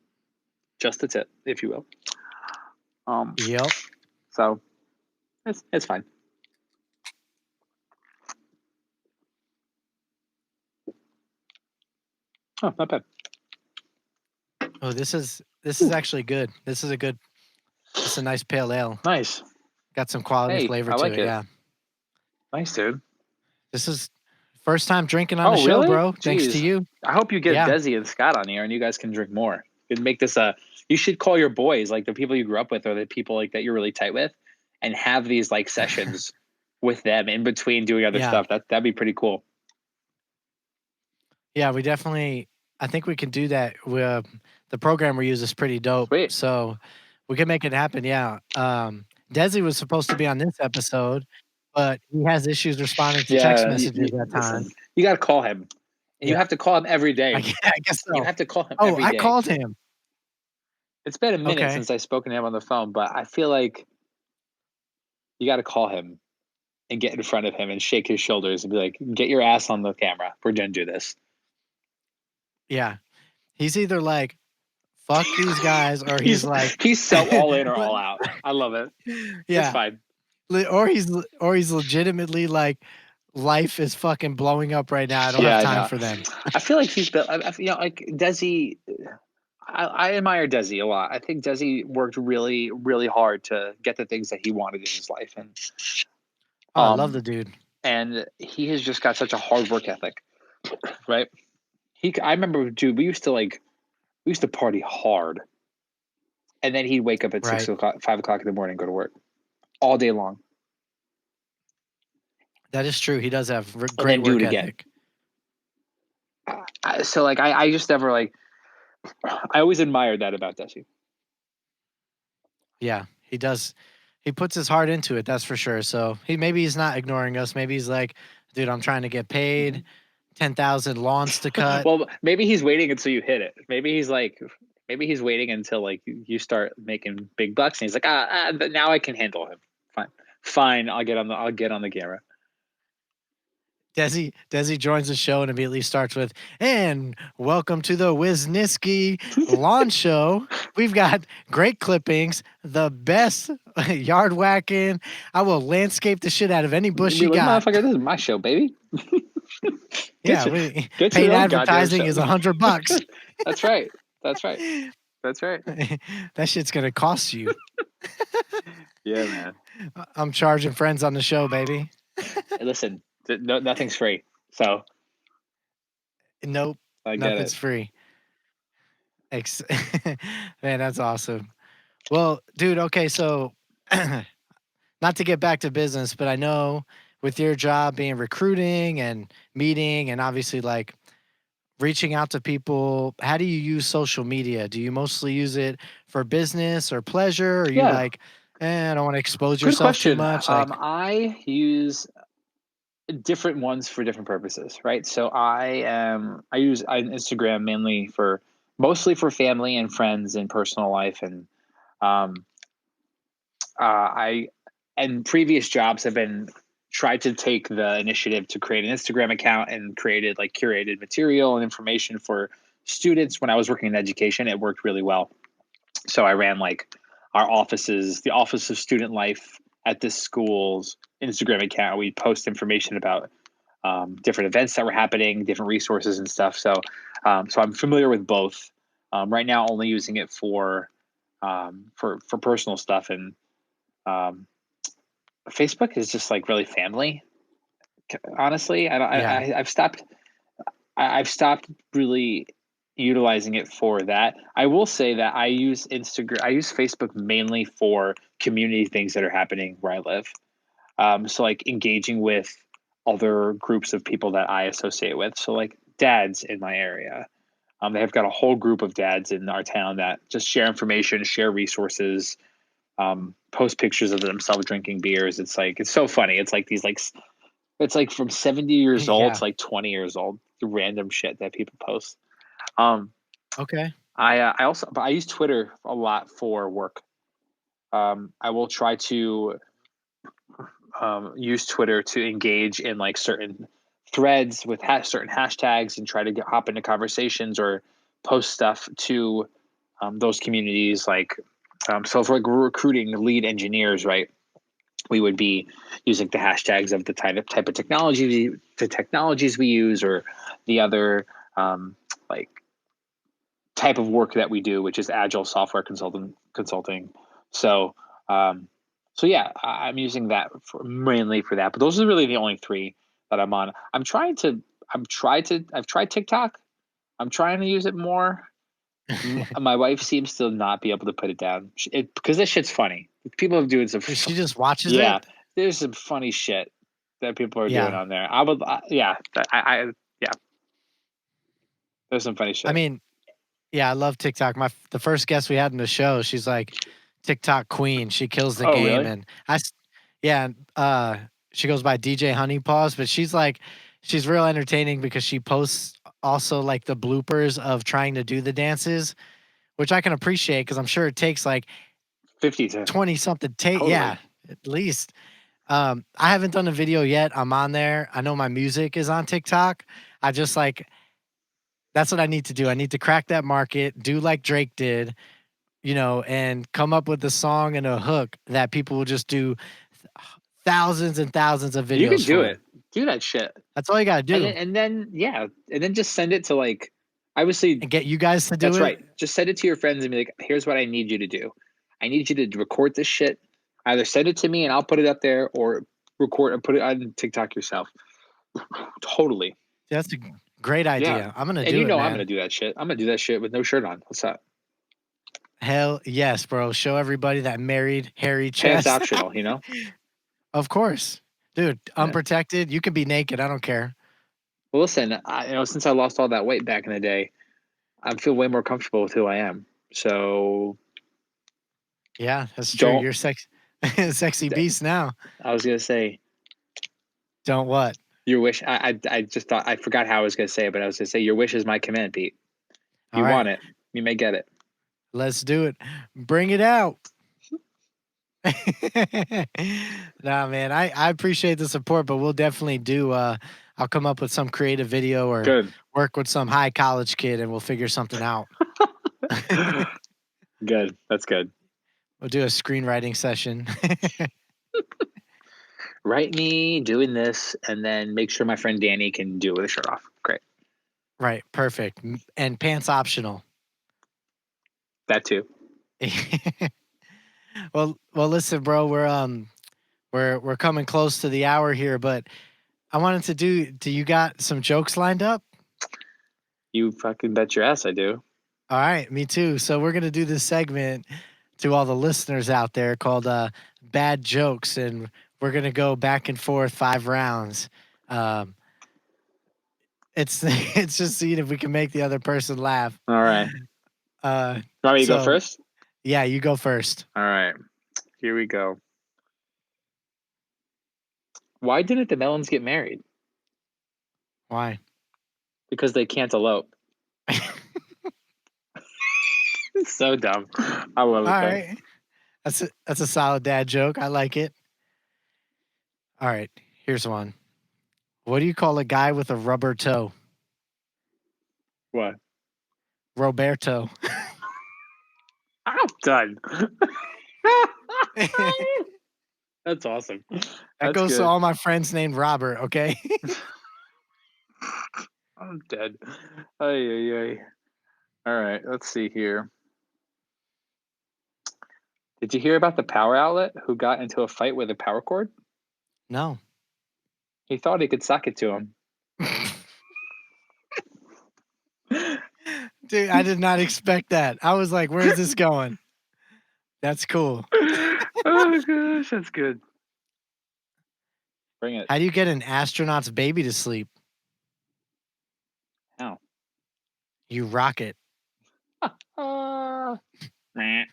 just the tip, if you will. Um, Yep. so it's fine. Oh, not bad. Oh, this is Ooh, actually good. This is a nice pale ale. nice. Got some quality Hey, flavor I to like it. it. Yeah. Nice, dude. This is first time drinking on the Oh, show, really? bro. Thanks to Jeez. you. I hope you get Yeah. Desi and Scott on here, and you guys can drink more. You can make this a. You should call your boys, like the people you grew up with, or the people like that you're really tight with, and have these like sessions with them in between doing other Yeah. stuff. That'd be pretty cool. Yeah, we definitely I think we can do that. The program we use is pretty dope. Sweet. So we can make it happen. Yeah. Desi was supposed to be on this episode, but he has issues responding to text Yeah. messages at Listen, times. you got to call him, and you Yeah. have to call him every I, day. gue- I guess You so. have to call him Oh, every I day. called him. It's been a minute Okay. since I've spoken to him on the phone, but I feel like you got to call him and get in front of him and shake his shoulders and be like, "Get your ass on the camera. We're gonna do this." Yeah. He's either like, fuck these guys, or he's he's like, he's so all in or all out. I love it. It's yeah. fine. Or he's legitimately like, life is fucking blowing up right now. I don't have Yeah, I time know. for them. I feel like he's built. Like Desi. I admire Desi a lot. I think Desi worked really, really hard to get the things that he wanted in his life, Oh, I love um, the dude. and he has just got such a hard work ethic, right? I remember, dude. We used to party hard, and then he'd wake up at Right. 6 o'clock, 5 o'clock in the morning, and go to work all day long, That is true. He does have and great then do it work again. ethic. So like, I just never like. I always admired that about Desi. Yeah, he does. He puts his heart into it. That's for sure. So maybe he's not ignoring us. Maybe he's like, dude, I'm trying to get paid. 10,000 lawns to cut. Well, maybe he's waiting until you hit it. Maybe he's waiting until like you start making big bucks, and he's like, now I can handle him. Fine, I'll get on the camera. Desi joins the show and immediately starts with, and welcome to the Wisniski Lawn Show. We've got great clippings, the best yard whacking. I will landscape the shit out of any bush Be you like, got. motherfucker, this is my show, baby. Yeah, we Get your paid own goddamn advertising show. is $100. That's right. That's right. That's right. That shit's gonna cost you. Yeah, man. I'm charging friends on the show, baby. Hey, listen, nothing's free, so Nope, I get nothing's it. free. Ex- Man, that's awesome. Well, dude, okay, so not to get back to business, but I know with your job being recruiting and meeting and obviously like reaching out to people, how do you use social media? Do you mostly use it for business or pleasure? Or are you Yeah, like, I don't want to expose good yourself too question. much? Like, I use different ones for different purposes, right? So I use Instagram mainly for mostly for family and friends and personal life, and um, I and previous jobs have been tried to take the initiative to create an Instagram account and created like curated material and information for students. When I was working in education, it worked really well. So I ran like our offices, the Office of Student Life at this school's Instagram account. We post information about different events that were happening, different resources and stuff. So I'm familiar with both. Right now, only using it for personal stuff, and um, Facebook is just like really family. Honestly, yeah, I've stopped really utilizing it for that. I will say that I use Facebook mainly for community things that are happening where I live. So like engaging with other groups of people that I associate with. So like dads in my area. They have got a whole group of dads in our town that just share information, share resources, post pictures of themselves drinking beers. It's so funny. It's like from 70 years old yeah, to like 20 years old. The random shit that people post. Um, okay, I also but I use Twitter a lot for work. I will try to use Twitter to engage in like certain threads with certain hashtags and try to hop into conversations or post stuff to those communities. So if we're recruiting lead engineers, right, we would be using the hashtags of the type of technology, the technologies we use, or the other like type of work that we do, which is agile software consulting. So, um, so yeah, I'm using that mainly for that. But those are really the only three that I'm on. I've tried TikTok. I'm trying to use it more. My wife seems to not be able to put it down because this shit's funny. People are doing some, she just watches yeah, it. there's some funny shit that people are doing Yeah, on there. Yeah, there's some funny I shit. mean, yeah, I love TikTok. The first guest we had in the show, she's like TikTok queen. She kills the Oh, game, really? and yeah, she goes by DJ Honeypaws, but she's real entertaining because she posts also like the bloopers of trying to do the dances, which I can appreciate because I'm sure it takes like 50 to 20 something take. Yeah, totally. at least. I haven't done a video yet. I'm on there. I know my music is on TikTok. I just like that's what I need to do. I need to crack that market, do like Drake did, and come up with a song and a hook that people will just do thousands and thousands of You can videos do for. it. Do that shit. That's all you got to do. And then yeah, and then just send it to like obviously And get you guys to do that's it. right. Just send it to your friends and be like, here's what I need you to do. I need you to record this shit. Either send it to me and I'll put it up there or record and put it on TikTok yourself. Totally. That's a great Yeah. idea. I'm going to And do you it, know I'm gonna man. do that shit. I'm gonna do that shit with no shirt on. What's up? Hell yes, bro. Show everybody that married hairy Pants chest. optional, you know? Of course. Dude, Yeah. unprotected. You can be naked. I don't care. Well listen, since I lost all that weight back in the day, I feel way more comfortable with who I am. So Yeah, that's true. don't You're sexy beast now. I was gonna say Don't what? your wish. I just thought I forgot how I was gonna say it, but I was gonna say your wish is my command, Pete. If All you right. want it, you may get it. Let's do it. Bring it out. Nah, man, I appreciate the support, but we'll definitely do I'll come up with some creative video or Good. work with some high college kid, and we'll figure something out. Good. That's good. We'll do a screenwriting session. Write me doing this, and then make sure my friend Danny can do it with a shirt off. Great. Right, perfect. And pants optional. That too. Well, listen, bro, we're coming close to the hour here, but I wanted to do you got some jokes lined up? You fucking bet your ass I do. All right, me too. So we're gonna do this segment to all the listeners out there called Bad Jokes, and we're gonna go back and forth 5 rounds. Um, it's it's just seeing if we can make the other person laugh. All right. Uh, Want me to go so first? yeah, you go first. All right. Here we go. Why didn't the melons get married? Why? Because they can't elope. It's so dumb. I love All it though. right, that's a solid dad joke. I like it. All right, here's one. What do you call a guy with a rubber toe? What? Roberto. I'm done. That's awesome. That That's goes to good. all my friends named Robert, okay? I'm dead. Ay, ay, ay. All right, let's see here. Did you hear about the power outlet who got into a fight with a power cord? No. He thought he could sock it to him. Dude, I did not expect that. I was like, where's this going? That's cool. Oh gosh, that's good. Bring it. How do you get an astronaut's baby to sleep? How? You rock it. Uh, nah.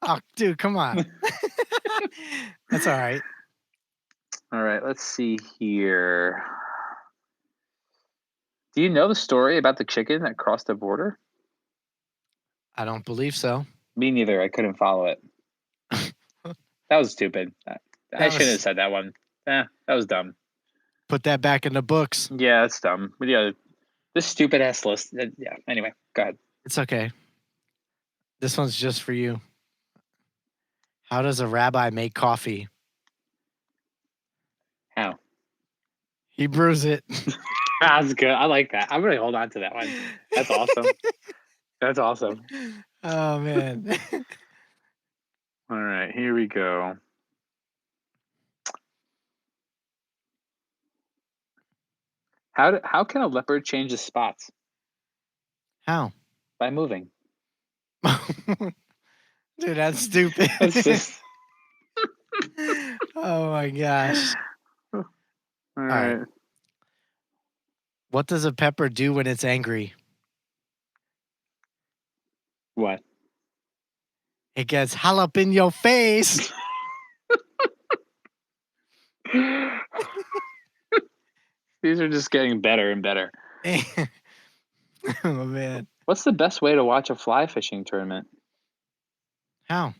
Oh, dude, come on. That's all right. All right, let's see here. Do you know the story about the chicken that crossed the border? I don't believe so. Me neither. I couldn't follow it. That was stupid. I That shouldn't have was said that one. That was dumb. put that back in the books. Yeah, that's dumb. But yeah, this stupid ass list. Yeah. Anyway, go ahead. It's okay. This one's just for you. How does a rabbi make coffee? How? He brews it. That's good. I like that. I'm gonna hold on to that one. That's awesome. That's awesome. Oh man. All right, here we go. How can a leopard change his spots? How? By moving. Dude, that's stupid. That's just Oh my gosh. all All right. right. What does a pepper do when it's angry? What? It gets hell up in your face. These are just getting better and better. Oh man. What's the best way to watch a fly fishing tournament? How?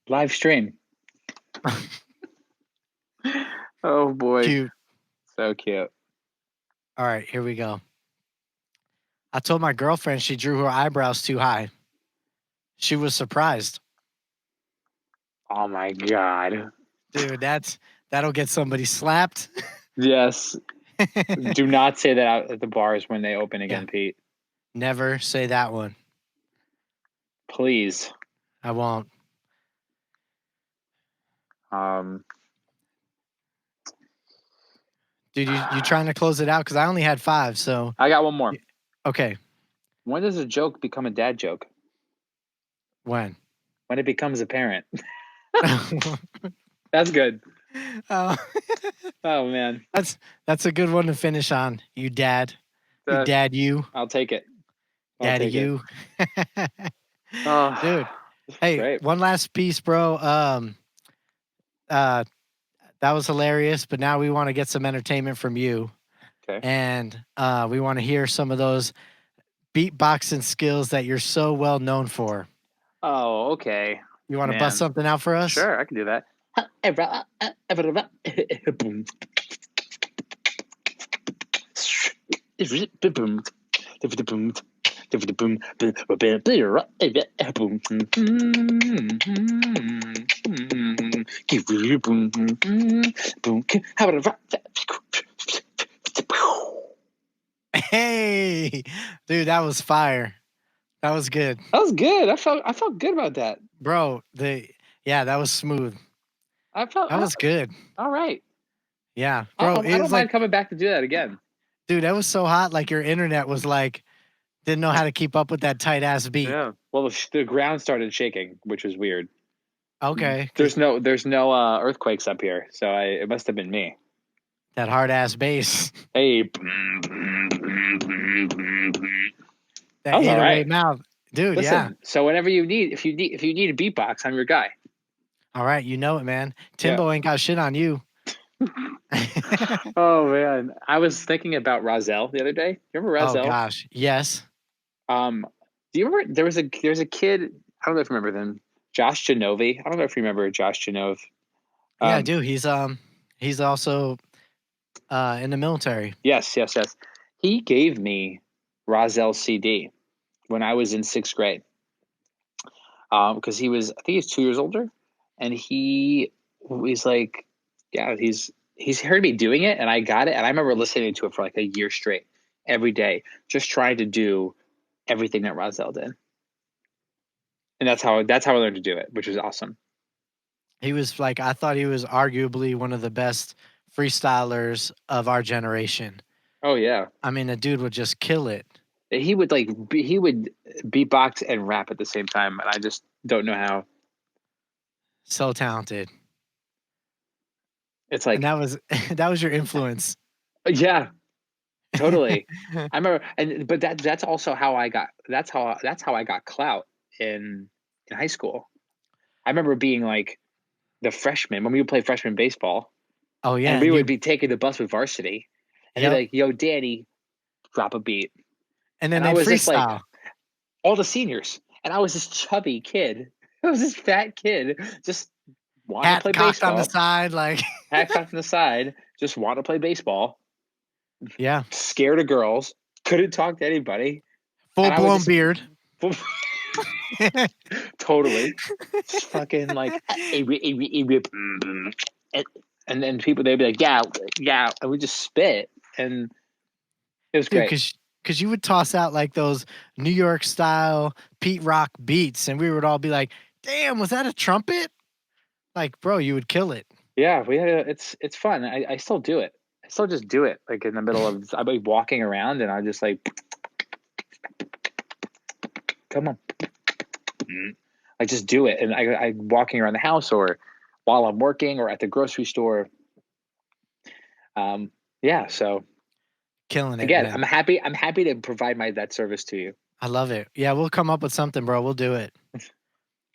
Live stream. Oh boy. Cute. So cute. All right, here we go. I told my girlfriend she drew her eyebrows too high. She was surprised. Oh my god. Dude, that'll get somebody slapped. Yes. Do not say that out at the bars when they open again, Yeah. Pete. Never say that one. Please. I won't. Dude, you trying to close it out? Because I only had 5, so I got one more. okay. When does a joke become a dad joke? When? When it becomes apparent. That's good. Oh, Oh man. that's a good one to finish on. You dad. You dad you. I'll take it. Daddy you. Oh, Dude. Hey, great. one last piece, bro. That was hilarious, but now we want to get some entertainment from you. Okay. And we want to hear some of those beatboxing skills that you're so well known for. Oh, okay. You want to bust something out for us? Sure, I can do that. Hey, dude, that was fire. That was good, That was good. I felt good about that. bro. Yeah, that was smooth. That was good. All right. Yeah, bro. I It don't was mind like, coming back to do that again. dude, that was so hot. Like your internet was like didn't know how to keep up with that tight ass beat. Yeah. Well, the ground started shaking, which was weird. Okay, because There's no earthquakes up here, so it must have been me. that hard ass bass, Hey, that that was all 808 right. mouth, dude. Yeah. Listen, so whenever you need, if you need a beatbox, I'm your guy. All right, you know it, man. Yeah. Timbo ain't got shit on you. Oh man, I was thinking about Rozelle the other day. You remember Oh Rozelle? gosh, yes. Um, do you remember there's a kid? I don't know if you remember them. Josh Genove. I don't know if you remember Josh Genove. Yeah, I Um, do. He's also in the military. yes. He gave me Rozelle's CD when I was in sixth grade. Because I think he's 2 years older, and he was like, yeah, he's heard me doing it, and I got it, and I remember listening to it for like a year straight, every day, just trying to do everything that Rozelle did, and that's how I learned to do it, which was awesome. He was like, I thought he was arguably one of the best freestylers of our generation. Oh yeah, I mean, the dude would just kill it. he would beatbox and rap at the same time, and I just don't know how. So talented. It's And like, that was that was your influence. yeah, totally. I remember, and but that's also how I got. That's how I got clout in high school. I remember being like the freshman when we would play freshman baseball, Oh yeah, and we and would you be taking the bus with varsity, and they'd be yep. like, "Yo, Danny, drop a beat," And then and I they'd was just like, freestyle. all the seniors, and I was this chubby kid. I was this fat kid, just wanting to Hat play cocked on the baseball, side, like hat cocked on the side, just want to play baseball, yeah. scared of girls, couldn't talk to anybody, Full and I was blown just beard. totally just fucking like, and, and then people they'd be like, yeah, and we just spit, and it was Dude, great. cause you would toss out like those New York style Pete Rock beats, and we would all be like, "Damn, was that a trumpet?" Like, bro, you would kill it. Yeah, it's fun. I still do it. I still just do it like in the middle of I'd be walking around and I just like, come on, I just do it, and I walking around the house or while I'm working or at the grocery store. Yeah, so Killing it, again, man. I'm happy to provide that service to you. I love it. Yeah, we'll come up with something, bro. We'll do it.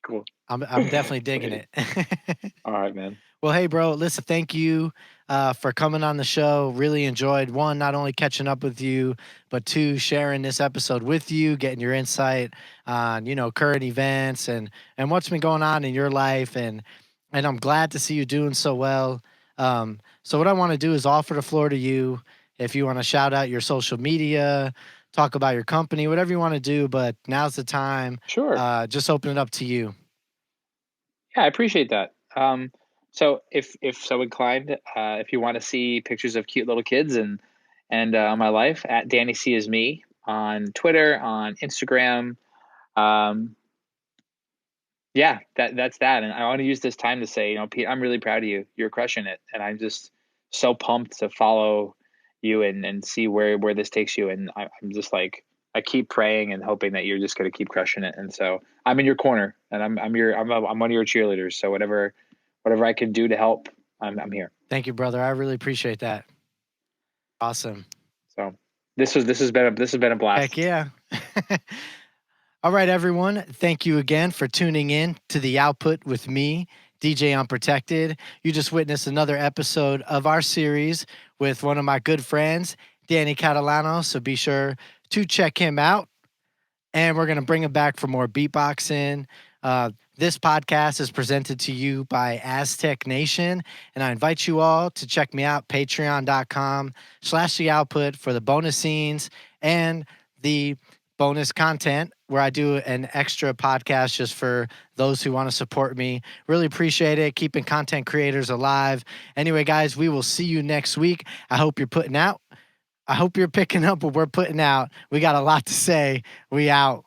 Cool. I'm definitely digging Sweet. it. All right, man. Well, hey, bro, listen, thank you for coming on the show. Really enjoyed one, not only catching up with you, but two, sharing this episode with you, getting your insight on, current events and what's been going on in your life. And I'm glad to see you doing so well. So what I want to do is offer the floor to you. If you want to shout out your social media, talk about your company, whatever you want to do, but now's the time. Sure. Just open it up to you. Yeah, I appreciate that. So if so inclined, if you want to see pictures of cute little kids and my life, at Danny C is me on Twitter, on Instagram. Um, yeah, that's that. And I want to use this time to say, Pete, I'm really proud of you. You're crushing it, and I'm just so pumped to follow you and see where this takes you. And I'm just like, I keep praying and hoping that you're just going to keep crushing it. And so I'm in your corner, and I'm one of your cheerleaders. So whatever I can do to help, I'm here. Thank you, brother. I really appreciate that. Awesome. So this has been a Heck blast. yeah. All right, everyone. Thank you again for tuning in to The Output with me, DJ Unprotected. You just witnessed another episode of our series with one of my good friends, Danny Catalano. So be sure to check him out. And we're going to bring him back for more beatboxing, This podcast is presented to you by Aztec Nation, and I invite you all to check me out, patreon.com/the output for the bonus scenes and the bonus content where I do an extra podcast just for those who want to support me. Really appreciate it. Keeping content creators alive. Anyway, guys, we will see you next week. I hope you're putting out. I hope you're picking up what we're putting out. We got a lot to say. We out.